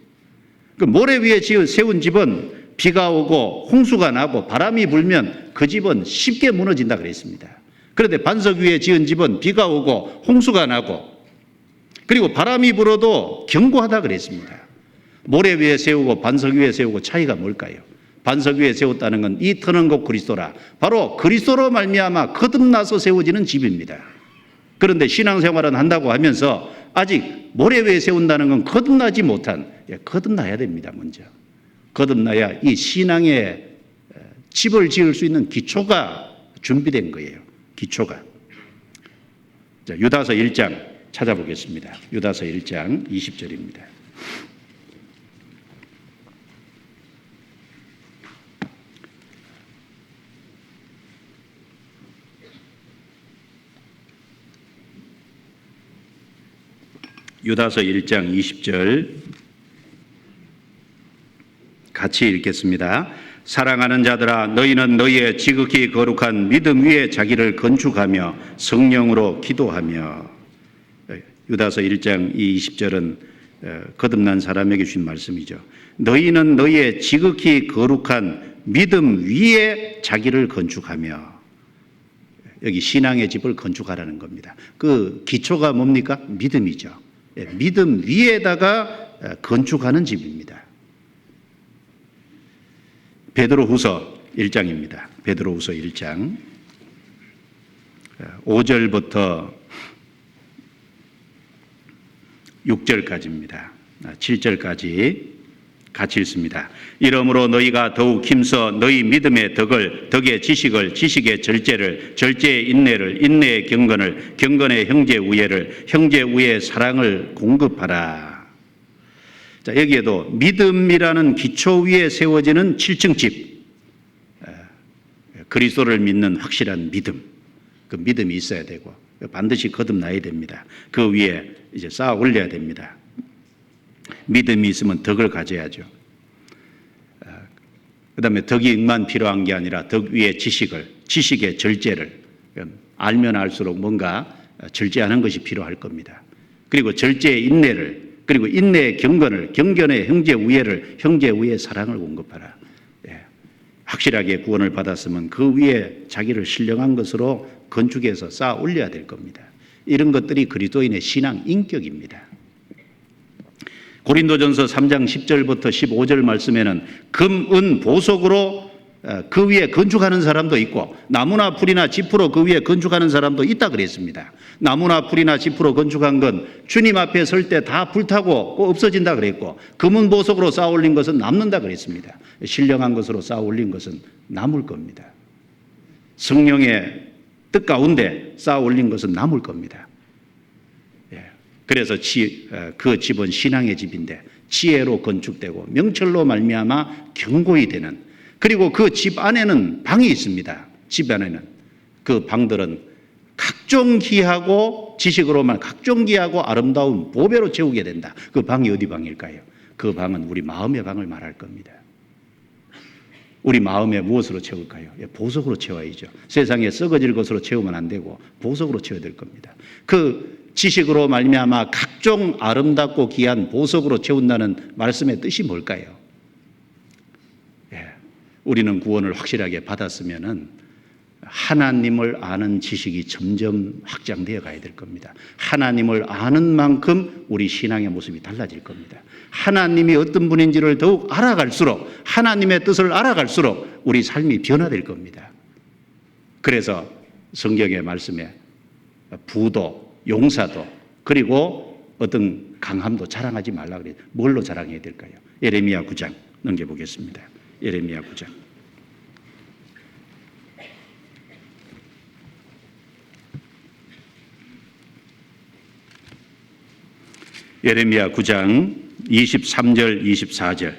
그 모래 위에 세운 집은 비가 오고 홍수가 나고 바람이 불면 그 집은 쉽게 무너진다 그랬습니다. 그런데 반석 위에 지은 집은 비가 오고 홍수가 나고 그리고 바람이 불어도 견고하다 그랬습니다. 모래 위에 세우고 반석 위에 세우고 차이가 뭘까요? 반석 위에 세웠다는 건 이 터는 곧 그리스도라. 바로 그리스도로 말미암아 거듭나서 세워지는 집입니다. 그런데 신앙생활은 한다고 하면서 아직 모래 위에 세운다는 건 거듭나지 못한, 거듭나야 됩니다. 먼저 거듭나야 이 신앙의 집을 지을 수 있는 기초가 준비된 거예요. 기초가. 자, 유다서 1장 찾아보겠습니다. 유다서 1장 20절입니다. 유다서 1장 20절 같이 읽겠습니다. 사랑하는 자들아, 너희는 너희의 지극히 거룩한 믿음 위에 자기를 건축하며 성령으로 기도하며. 유다서 1장 20절은 거듭난 사람에게 주신 말씀이죠. 너희는 너희의 지극히 거룩한 믿음 위에 자기를 건축하며. 여기 신앙의 집을 건축하라는 겁니다. 그 기초가 뭡니까? 믿음이죠. 믿음 위에다가 건축하는 집입니다. 베드로후서 1장입니다. 베드로후서 1장 5절부터 6절까지입니다. 7절까지 같이 읽습니다. 이러므로 너희가 더욱 힘써 너희 믿음의 덕의 지식을, 지식의 절제를, 절제의 인내를, 인내의 경건을, 경건의 형제 우애를, 형제 우애의 사랑을 공급하라. 자, 여기에도 믿음이라는 기초 위에 세워지는 7층 집, 그리스도를 믿는 확실한 믿음, 그 믿음이 있어야 되고 반드시 거듭나야 됩니다. 그 위에 이제 쌓아 올려야 됩니다. 믿음이 있으면 덕을 가져야죠. 그 다음에 덕이만 필요한 게 아니라 덕 위에 지식의 절제를, 알면 알수록 뭔가 절제하는 것이 필요할 겁니다. 그리고 절제의 인내를, 그리고 인내의 경건을, 경건의 형제 우애를, 형제 우애의 사랑을 공급하라. 확실하게 구원을 받았으면 그 위에 자기를 신령한 것으로 건축해서 쌓아 올려야 될 겁니다. 이런 것들이 그리스도인의 신앙 인격입니다. 고린도전서 3장 10절부터 15절 말씀에는 금, 은, 보석으로 그 위에 건축하는 사람도 있고 나무나 풀이나 지프로 그 위에 건축하는 사람도 있다 그랬습니다. 나무나 풀이나 지프로 건축한 건 주님 앞에 설 때 다 불타고 없어진다 그랬고 금은 보석으로 쌓아 올린 것은 남는다 그랬습니다. 신령한 것으로 쌓아 올린 것은 남을 겁니다. 성령의 뜻 가운데 쌓아 올린 것은 남을 겁니다. 그래서 그 집은 신앙의 집인데 지혜로 건축되고 명철로 말미암아 견고히 되는, 그리고 그 집 안에는 방이 있습니다. 집 안에는 그 방들은 각종 귀하고 지식으로만 각종 귀하고 아름다운 보배로 채우게 된다. 그 방이 어디 방일까요? 그 방은 우리 마음의 방을 말할 겁니다. 우리 마음에 무엇으로 채울까요? 보석으로 채워야죠. 세상에 썩어질 것으로 채우면 안 되고 보석으로 채워야 될 겁니다. 그 지식으로 말미암아 각종 아름답고 귀한 보석으로 채운다는 말씀의 뜻이 뭘까요? 우리는 구원을 확실하게 받았으면은 하나님을 아는 지식이 점점 확장되어 가야 될 겁니다. 하나님을 아는 만큼 우리 신앙의 모습이 달라질 겁니다. 하나님이 어떤 분인지를 더욱 알아갈수록, 하나님의 뜻을 알아갈수록 우리 삶이 변화될 겁니다. 그래서 성경의 말씀에 부도, 용사도, 그리고 어떤 강함도 자랑하지 말라 그래요. 뭘로 자랑해야 될까요? 예레미야 9장 넘겨보겠습니다. 예레미야 9장. 예레미야 9장 23절 24절.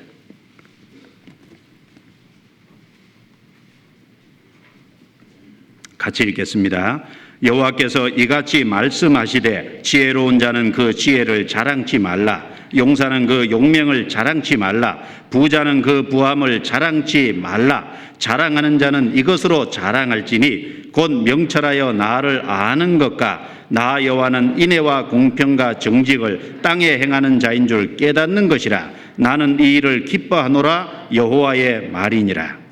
같이 읽겠습니다. 여호와께서 이같이 말씀하시되 지혜로운 자는 그 지혜를 자랑치 말라. 용사는 그 용명을 자랑치 말라. 부자는 그 부함을 자랑치 말라. 자랑하는 자는 이것으로 자랑할지니 곧 명철하여 나를 아는 것과 나 여호와는 인애와 공평과 정직을 땅에 행하는 자인 줄 깨닫는 것이라. 나는 이 일을 기뻐하노라. 여호와의 말이니라.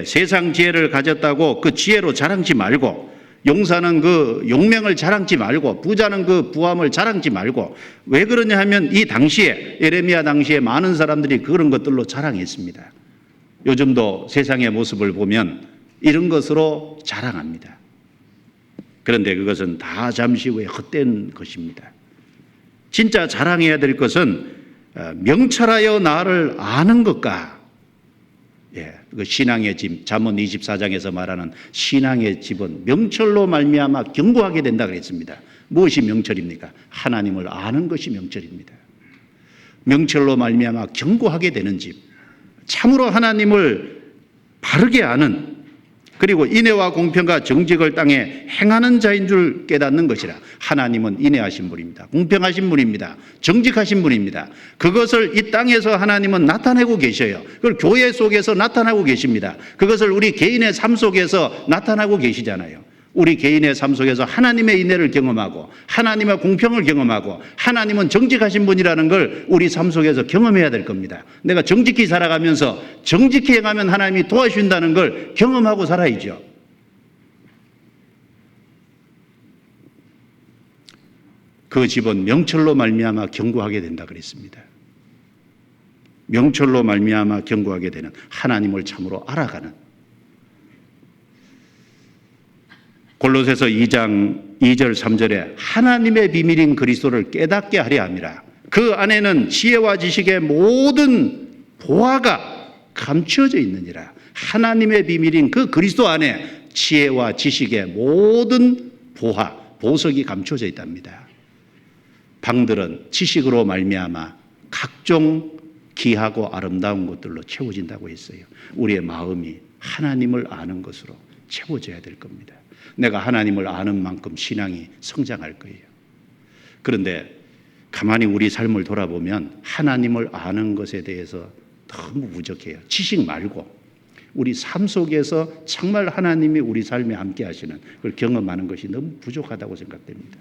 세상 지혜를 가졌다고 그 지혜로 자랑치 말고, 용사는 그 용명을 자랑치 말고, 부자는 그 부함을 자랑치 말고. 왜 그러냐 하면 이 당시에, 예레미야 당시에 많은 사람들이 그런 것들로 자랑했습니다. 요즘도 세상의 모습을 보면 이런 것으로 자랑합니다. 그런데 그것은 다 잠시 후에 헛된 것입니다. 진짜 자랑해야 될 것은 명철하여 나를 아는 것과, 그 신앙의 집, 잠언 24장에서 말하는 신앙의 집은 명철로 말미암아 견고하게 된다 그랬습니다. 무엇이 명철입니까? 하나님을 아는 것이 명철입니다. 명철로 말미암아 견고하게 되는 집, 참으로 하나님을 바르게 아는, 그리고 인애와 공평과 정직을 땅에 행하는 자인 줄 깨닫는 것이라. 하나님은 인애하신 분입니다. 공평하신 분입니다. 정직하신 분입니다. 그것을 이 땅에서 하나님은 나타내고 계셔요. 그걸 교회 속에서 나타나고 계십니다. 그것을 우리 개인의 삶 속에서 나타나고 계시잖아요. 우리 개인의 삶 속에서 하나님의 인애를 경험하고 하나님의 공평을 경험하고 하나님은 정직하신 분이라는 걸 우리 삶 속에서 경험해야 될 겁니다. 내가 정직히 살아가면서 정직히 행하면 하나님이 도와주신다는 걸 경험하고 살아야죠. 그 집은 명철로 말미암아 견고하게 된다 그랬습니다. 명철로 말미암아 견고하게 되는, 하나님을 참으로 알아가는. 골로새서 2장 2절 3절에 하나님의 비밀인 그리스도를 깨닫게 하려 함이라. 그 안에는 지혜와 지식의 모든 보화가 감추어져 있느니라. 하나님의 비밀인 그 그리스도 안에 지혜와 지식의 모든 보화, 보석이 감춰져 있답니다. 방들은 지식으로 말미암아 각종 귀하고 아름다운 것들로 채워진다고 했어요. 우리의 마음이 하나님을 아는 것으로 채워져야 될 겁니다. 내가 하나님을 아는 만큼 신앙이 성장할 거예요. 그런데 가만히 우리 삶을 돌아보면 하나님을 아는 것에 대해서 너무 부족해요. 지식 말고 우리 삶 속에서 정말 하나님이 우리 삶에 함께 하시는 그걸 경험하는 것이 너무 부족하다고 생각됩니다.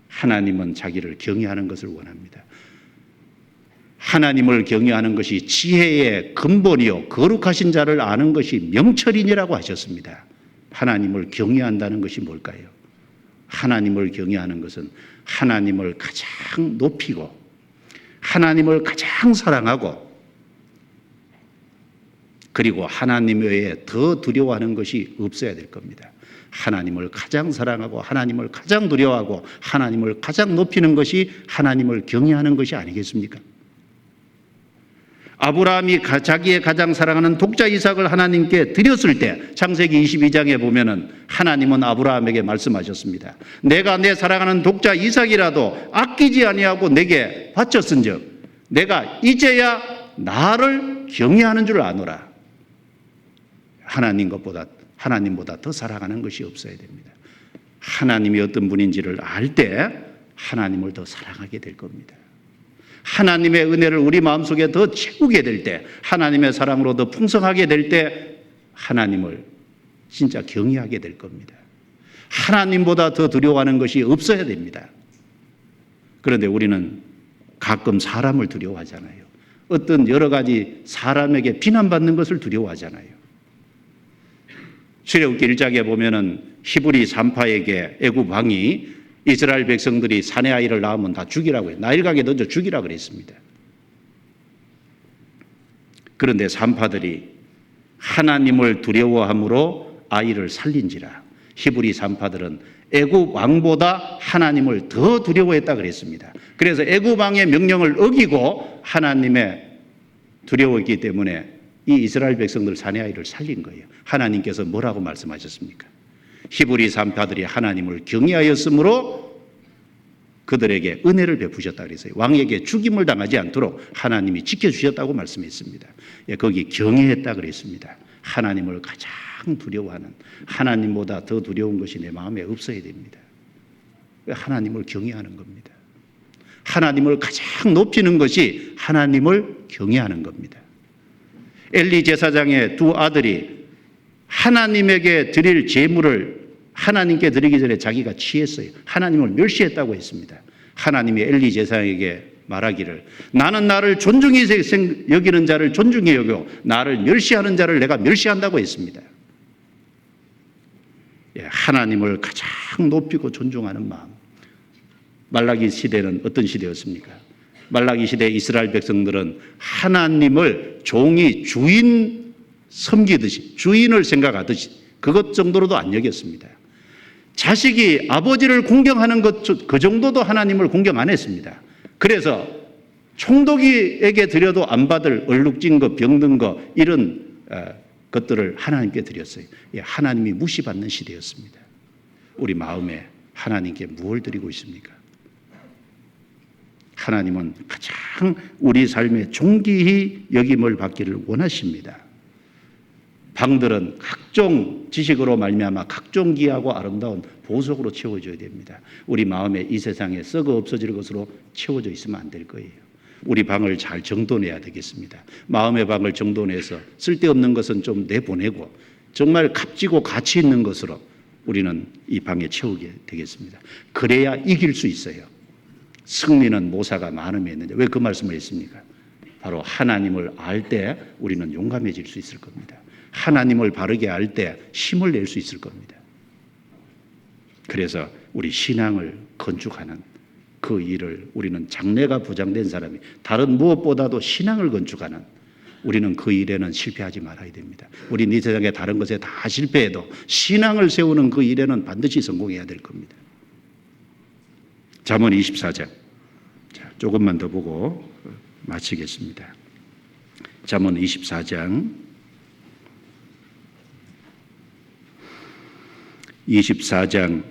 하나님은 자기를 경외하는 것을 원합니다. 하나님을 경외하는 것이 지혜의 근본이요 거룩하신 자를 아는 것이 명철이니라고 하셨습니다. 하나님을 경외한다는 것이 뭘까요? 하나님을 경외하는 것은 하나님을 가장 높이고 하나님을 가장 사랑하고 그리고 하나님 외에 더 두려워하는 것이 없어야 될 겁니다. 하나님을 가장 사랑하고 하나님을 가장 두려워하고 하나님을 가장 높이는 것이 하나님을 경외하는 것이 아니겠습니까? 아브라함이 자기의 가장 사랑하는 독자 이삭을 하나님께 드렸을 때 창세기 22장에 보면은 하나님은 아브라함에게 말씀하셨습니다. 내가 내 사랑하는 독자 이삭이라도 아끼지 아니하고 내게 바쳤은즉 내가 이제야 나를 경외하는 줄 아노라. 하나님보다 더 사랑하는 것이 없어야 됩니다. 하나님이 어떤 분인지를 알 때 하나님을 더 사랑하게 될 겁니다. 하나님의 은혜를 우리 마음속에 더 채우게 될 때, 하나님의 사랑으로 더 풍성하게 될 때 하나님을 진짜 경외하게 될 겁니다. 하나님보다 더 두려워하는 것이 없어야 됩니다. 그런데 우리는 가끔 사람을 두려워하잖아요. 어떤 여러 가지 사람에게 비난받는 것을 두려워하잖아요. 출애굽기 1장에 보면은 히브리 산파에게 애굽 왕이 이스라엘 백성들이 사내 아이를 낳으면 다 죽이라고 해요. 나일강에 던져 죽이라 그랬습니다. 그런데 산파들이 하나님을 두려워함으로 아이를 살린지라. 히브리 산파들은 애굽 왕보다 하나님을 더 두려워했다 그랬습니다. 그래서 애굽 왕의 명령을 어기고 하나님의 두려웠기 때문에 이 이스라엘 백성들 사내 아이를 살린 거예요. 하나님께서 뭐라고 말씀하셨습니까? 히브리 산파들이 하나님을 경외하였으므로 그들에게 은혜를 베푸셨다 그랬어요. 왕에게 죽임을 당하지 않도록 하나님이 지켜주셨다고 말씀했습니다. 예, 거기 경외했다 그랬습니다. 하나님을 가장 두려워하는, 하나님보다 더 두려운 것이 내 마음에 없어야 됩니다. 하나님을 경외하는 겁니다. 하나님을 가장 높이는 것이 하나님을 경외하는 겁니다. 엘리 제사장의 두 아들이 하나님에게 드릴 제물을 하나님께 드리기 전에 자기가 취했어요. 하나님을 멸시했다고 했습니다. 하나님이 엘리 제사장에게 말하기를 나는 나를 존중히 여기는 자를 존중히 여겨 나를 멸시하는 자를 내가 멸시한다고 했습니다. 예, 하나님을 가장 높이고 존중하는 마음. 말라기 시대는 어떤 시대였습니까? 말라기 시대 이스라엘 백성들은 하나님을 종이 주인 섬기듯이, 주인을 생각하듯이 그것 정도로도 안 여겼습니다. 자식이 아버지를 공경하는 것 그 정도도 하나님을 공경 안 했습니다. 그래서 총독에게 드려도 안 받을 얼룩진 거, 병든 거 이런 것들을 하나님께 드렸어요. 하나님이 무시받는 시대였습니다. 우리 마음에 하나님께 무엇을 드리고 있습니까? 하나님은 가장 우리 삶에 존귀히 여김을 받기를 원하십니다. 방들은 각종 지식으로 말미암아 각종 귀하고 아름다운 보석으로 채워져야 됩니다. 우리 마음에 이 세상에 썩어 없어질 것으로 채워져 있으면 안 될 거예요. 우리 방을 잘 정돈해야 되겠습니다. 마음의 방을 정돈해서 쓸데없는 것은 좀 내보내고 정말 값지고 가치 있는 것으로 우리는 이 방에 채우게 되겠습니다. 그래야 이길 수 있어요. 승리는 모사가 많음에 있는데 왜 그 말씀을 했습니까? 바로 하나님을 알 때 우리는 용감해질 수 있을 겁니다. 하나님을 바르게 알 때 힘을 낼 수 있을 겁니다. 그래서 우리 신앙을 건축하는 그 일을 우리는 장래가 보장된 사람이 다른 무엇보다도 신앙을 건축하는 우리는 그 일에는 실패하지 말아야 됩니다. 우리 이 세상의 다른 것에 다 실패해도 신앙을 세우는 그 일에는 반드시 성공해야 될 겁니다. 잠언 24장. 자, 조금만 더 보고 마치겠습니다. 잠언 24장 24장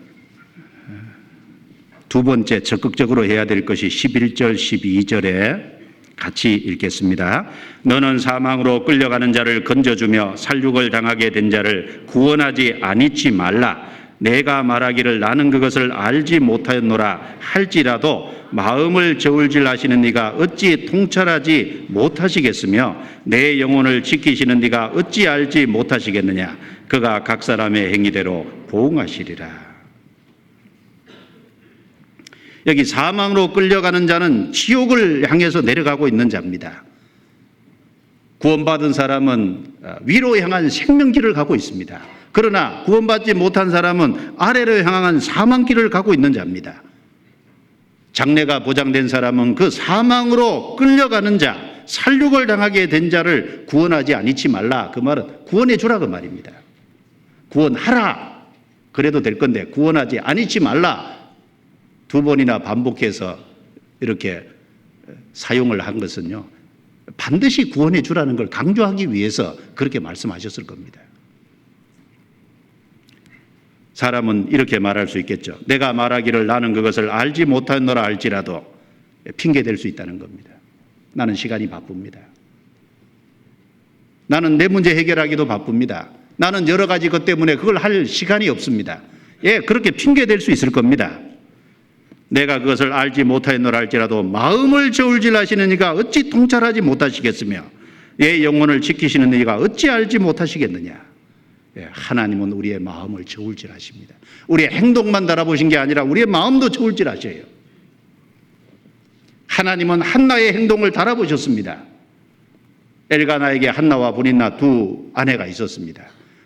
두 번째 적극적으로 해야 될 것이 11절 12절에 같이 읽겠습니다. 너는 사망으로 끌려가는 자를 건져주며 살육을 당하게 된 자를 구원하지 아니치 말라. 내가 말하기를 나는 그것을 알지 못하였노라 할지라도 마음을 저울질하시는 네가 어찌 통찰하지 못하시겠으며 내 영혼을 지키시는 네가 어찌 알지 못하시겠느냐. 그가 각 사람의 행위대로 보응하시리라. 여기 사망으로 끌려가는 자는 지옥을 향해서 내려가고 있는 자입니다. 구원받은 사람은 위로 향한 생명길을 가고 있습니다. 그러나 구원받지 못한 사람은 아래로 향한 사망길을 가고 있는 자입니다. 장래가 보장된 사람은 그 사망으로 끌려가는 자, 살육을 당하게 된 자를 구원하지 아니치 말라. 그 말은 구원해 주라 그 말입니다. 구원하라. 그래도 될 건데 구원하지 아니치 말라. 두 번이나 반복해서 이렇게 사용을 한 것은요, 반드시 구원해 주라는 걸 강조하기 위해서 그렇게 말씀하셨을 겁니다. 사람은 이렇게 말할 수 있겠죠. 내가 말하기를 나는 그것을 알지 못하노라 할지라도 핑계댈 수 있다는 겁니다. 나는 시간이 바쁩니다. 나는 내 문제 해결하기도 바쁩니다. 나는 여러 가지 것 때문에 그걸 할 시간이 없습니다. 예, 그렇게 핑계댈 수 있을 겁니다. 내가 그것을 알지 못하였노라 할지라도 마음을 저울질하시는 이가 어찌 통찰하지 못하시겠으며 내 영혼을 지키시는 이가 어찌 알지 못하시겠느냐. 예, 하나님은 우리의 마음을 저울질하십니다. 우리의 행동만 달아보신 게 아니라 우리의 마음도 저울질하셔요. 하나님은 한나의 행동을 달아보셨습니다. 엘가나에게 한나와 브린나 두 아내가 있었습니다.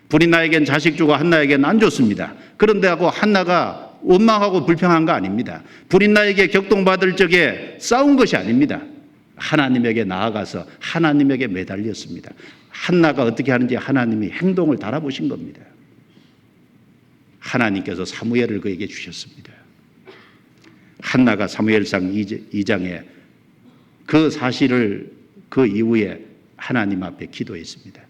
브린나에겐 자식 주고 한나에겐 안 줬습니다. 그런데 하고 한나가 원망하고 불평한 거 아닙니다. 브린나에게 격동받을 적에 싸운 것이 아닙니다. 하나님에게 나아가서 하나님에게 매달렸습니다. 한나가 어떻게 하는지 하나님이 행동을 달아보신 겁니다. 하나님께서 사무엘을 그에게 주셨습니다. 한나가 사무엘상 2장에 그 사실을 그 이후에 하나님 앞에 기도했습니다.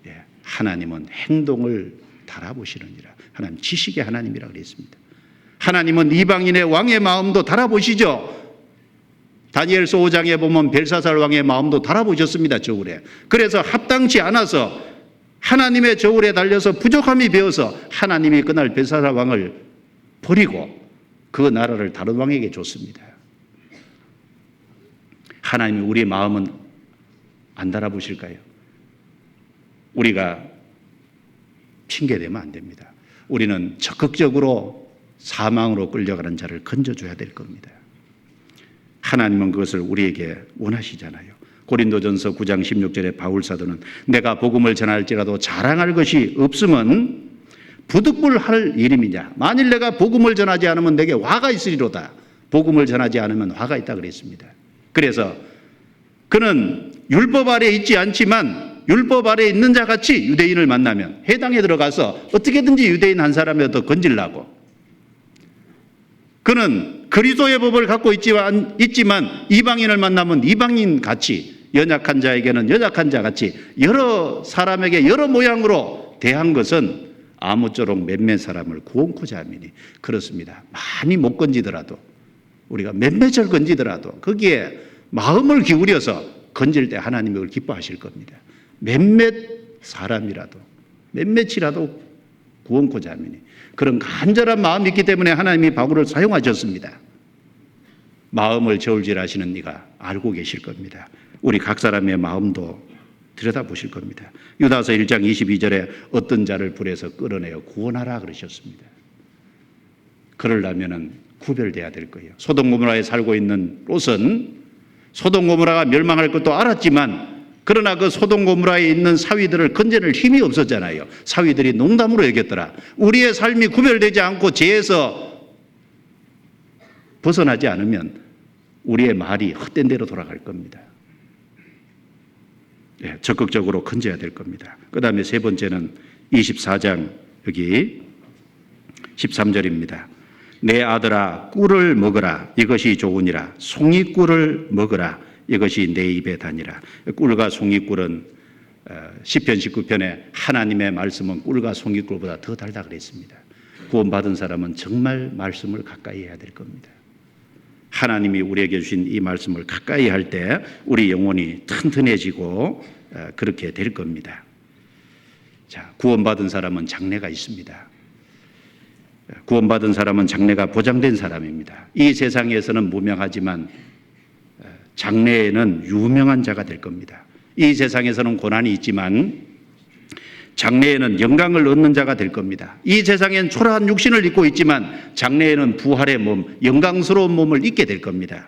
예, 하나님은 행동을 달아보시느니라. 하나님 지식의 하나님이라 그랬습니다. 하나님은 이방인의 왕의 마음도 달아보시죠. 다니엘서 5장에 보면 벨사살 왕의 마음도 달아보셨습니다. 저울에. 그래서 합당치 않아서 하나님의 저울에 달려서 부족함이 배어서 하나님이 그날 벨사살 왕을 버리고 그 나라를 다른 왕에게 줬습니다. 하나님이 우리의 마음은 안 달아보실까요? 우리가 핑계대면 안 됩니다. 우리는 적극적으로 사망으로 끌려가는 자를 건져줘야 될 겁니다. 하나님은 그것을 우리에게 원하시잖아요. 고린도전서 9장 16절에 바울사도는 내가 복음을 전할지라도 자랑할 것이 없으면 부득불할 일임이냐. 만일 내가 복음을 전하지 않으면 내게 화가 있으리로다. 복음을 전하지 않으면 화가 있다 그랬습니다. 그래서 그는 율법 아래 있지 않지만 율법 아래 있는 자 같이 유대인을 만나면 해당에 들어가서 어떻게든지 유대인 한 사람이라도 건지려고, 그는 그리스도의 법을 갖고 있지만 이방인을 만나면 이방인 같이, 연약한 자에게는 연약한 자 같이 여러 사람에게 여러 모양으로 대한 것은 아무쪼록 몇몇 사람을 구원코자 함이니. 그렇습니다. 많이 못 건지더라도, 우리가 몇몇을 건지더라도 거기에 마음을 기울여서 건질 때 하나님이 그걸 기뻐하실 겁니다. 몇몇 사람이라도, 몇몇이라도 구원코자 함이니. 그런 간절한 마음이 있기 때문에 하나님이 바울을 사용하셨습니다. 마음을 저울질하시는 이가 알고 계실 겁니다. 우리 각 사람의 마음도 들여다보실 겁니다. 유다서 1장 22절에 어떤 자를 불에서 끌어내어 구원하라 그러셨습니다. 그러려면 구별돼야 될 거예요. 소돔 고모라에 살고 있는 롯은 소돔 고모라가 멸망할 것도 알았지만, 그러나 그 소돔 고모라에 있는 사위들을 건져낼 힘이 없었잖아요. 사위들이 농담으로 여겼더라. 우리의 삶이 구별되지 않고 죄에서 벗어나지 않으면 우리의 말이 헛된 대로 돌아갈 겁니다. 예, 적극적으로 건져야 될 겁니다. 그 다음에 세 번째는 24장 여기 13절입니다. 내 아들아 꿀을 먹으라. 이것이 좋으니라. 송이꿀을 먹으라. 이것이 내 입에 다니라. 꿀과 송이꿀은 시편 19편에 하나님의 말씀은 꿀과 송이꿀보다 더 달다 그랬습니다. 구원받은 사람은 정말 말씀을 가까이 해야 될 겁니다. 하나님이 우리에게 주신 이 말씀을 가까이 할 때 우리 영혼이 튼튼해지고 그렇게 될 겁니다. 자, 구원받은 사람은 장래가 있습니다. 구원받은 사람은 장래가 보장된 사람입니다. 이 세상에서는 무명하지만 장래에는 유명한 자가 될 겁니다. 이 세상에서는 고난이 있지만 장래에는 영광을 얻는 자가 될 겁니다. 이 세상엔 초라한 육신을 입고 있지만 장래에는 부활의 몸, 영광스러운 몸을 입게 될 겁니다.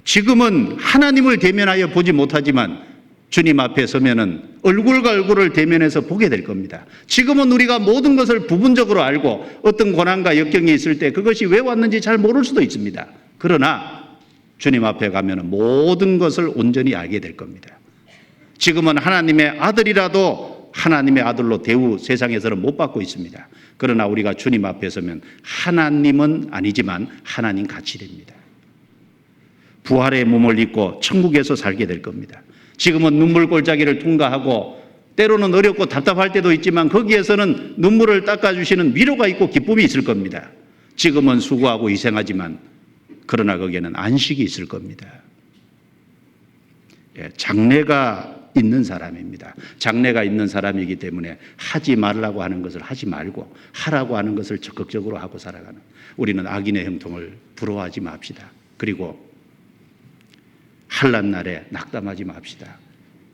지금은 하나님을 대면하여 보지 못하지만 주님 앞에 서면은 얼굴과 얼굴을 대면해서 보게 될 겁니다. 지금은 우리가 모든 것을 부분적으로 알고 어떤 고난과 역경이 있을 때 그것이 왜 왔는지 잘 모를 수도 있습니다. 그러나 주님 앞에 가면은 모든 것을 온전히 알게 될 겁니다. 지금은 하나님의 아들이라도 하나님의 아들로 대우 세상에서는 못 받고 있습니다. 그러나 우리가 주님 앞에 서면 하나님은 아니지만 하나님 같이 됩니다. 부활의 몸을 입고 천국에서 살게 될 겁니다. 지금은 눈물 골짜기를 통과하고 때로는 어렵고 답답할 때도 있지만 거기에서는 눈물을 닦아주시는 위로가 있고 기쁨이 있을 겁니다. 지금은 수고하고 희생하지만 그러나 거기에는 안식이 있을 겁니다. 장래가 있는 사람입니다. 장래가 있는 사람이기 때문에 하지 말라고 하는 것을 하지 말고 하라고 하는 것을 적극적으로 하고 살아가는, 우리는 악인의 형통을 부러워하지 맙시다. 그리고 환난 날에 낙담하지 맙시다.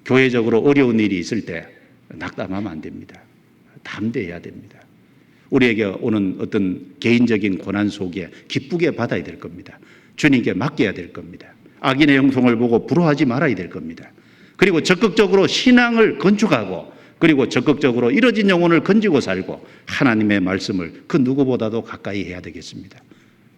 교회적으로 어려운 일이 있을 때 낙담하면 안 됩니다. 담대해야 됩니다. 우리에게 오는 어떤 개인적인 고난 속에 기쁘게 받아야 될 겁니다. 주님께 맡겨야 될 겁니다. 악인의 형통을 보고 부러워하지 말아야 될 겁니다. 그리고 적극적으로 신앙을 건축하고, 그리고 적극적으로 이뤄진 영혼을 건지고 살고 하나님의 말씀을 그 누구보다도 가까이 해야 되겠습니다.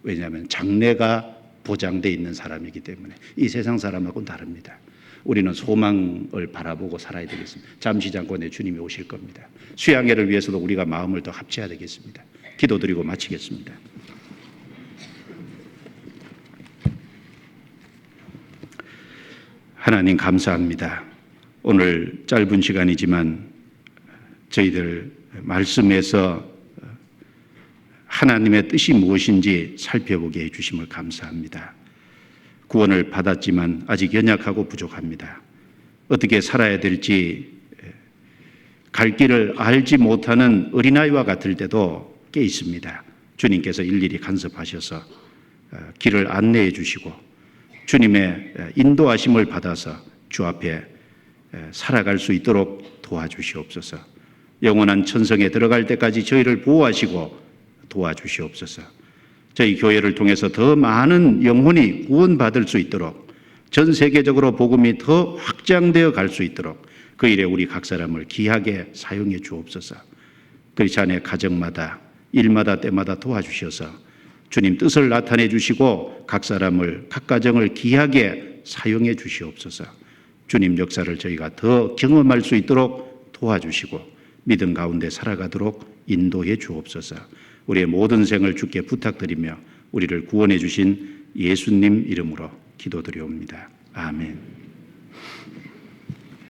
왜냐하면 장래가 보장되어 있는 사람이기 때문에 이 세상 사람하고는 다릅니다. 우리는 소망을 바라보고 살아야 되겠습니다. 잠시 잠깐에 주님이 오실 겁니다. 수양회를 위해서도 우리가 마음을 더 합쳐야 되겠습니다. 기도드리고 마치겠습니다. 하나님 감사합니다. 오늘 짧은 시간이지만 저희들 말씀에서 하나님의 뜻이 무엇인지 살펴보게 해주심을 감사합니다. 구원을 받았지만 아직 연약하고 부족합니다. 어떻게 살아야 될지 갈 길을 알지 못하는 어린아이와 같을 때도 꽤 있습니다. 주님께서 일일이 간섭하셔서 길을 안내해 주시고 주님의 인도하심을 받아서 주 앞에 살아갈 수 있도록 도와주시옵소서. 영원한 천성에 들어갈 때까지 저희를 보호하시고 도와주시옵소서. 저희 교회를 통해서 더 많은 영혼이 구원받을 수 있도록 전 세계적으로 복음이 더 확장되어 갈 수 있도록 그 일에 우리 각 사람을 귀하게 사용해 주옵소서. 그리스 안의 가정마다 일마다 때마다 도와주셔서 주님 뜻을 나타내 주시고 각 사람을 각 가정을 귀하게 사용해 주시옵소서. 주님 역사를 저희가 더 경험할 수 있도록 도와주시고 믿음 가운데 살아가도록 인도해 주옵소서. 우리의 모든 생을 주께 부탁드리며 우리를 구원해 주신 예수님 이름으로 기도드리옵니다. 아멘.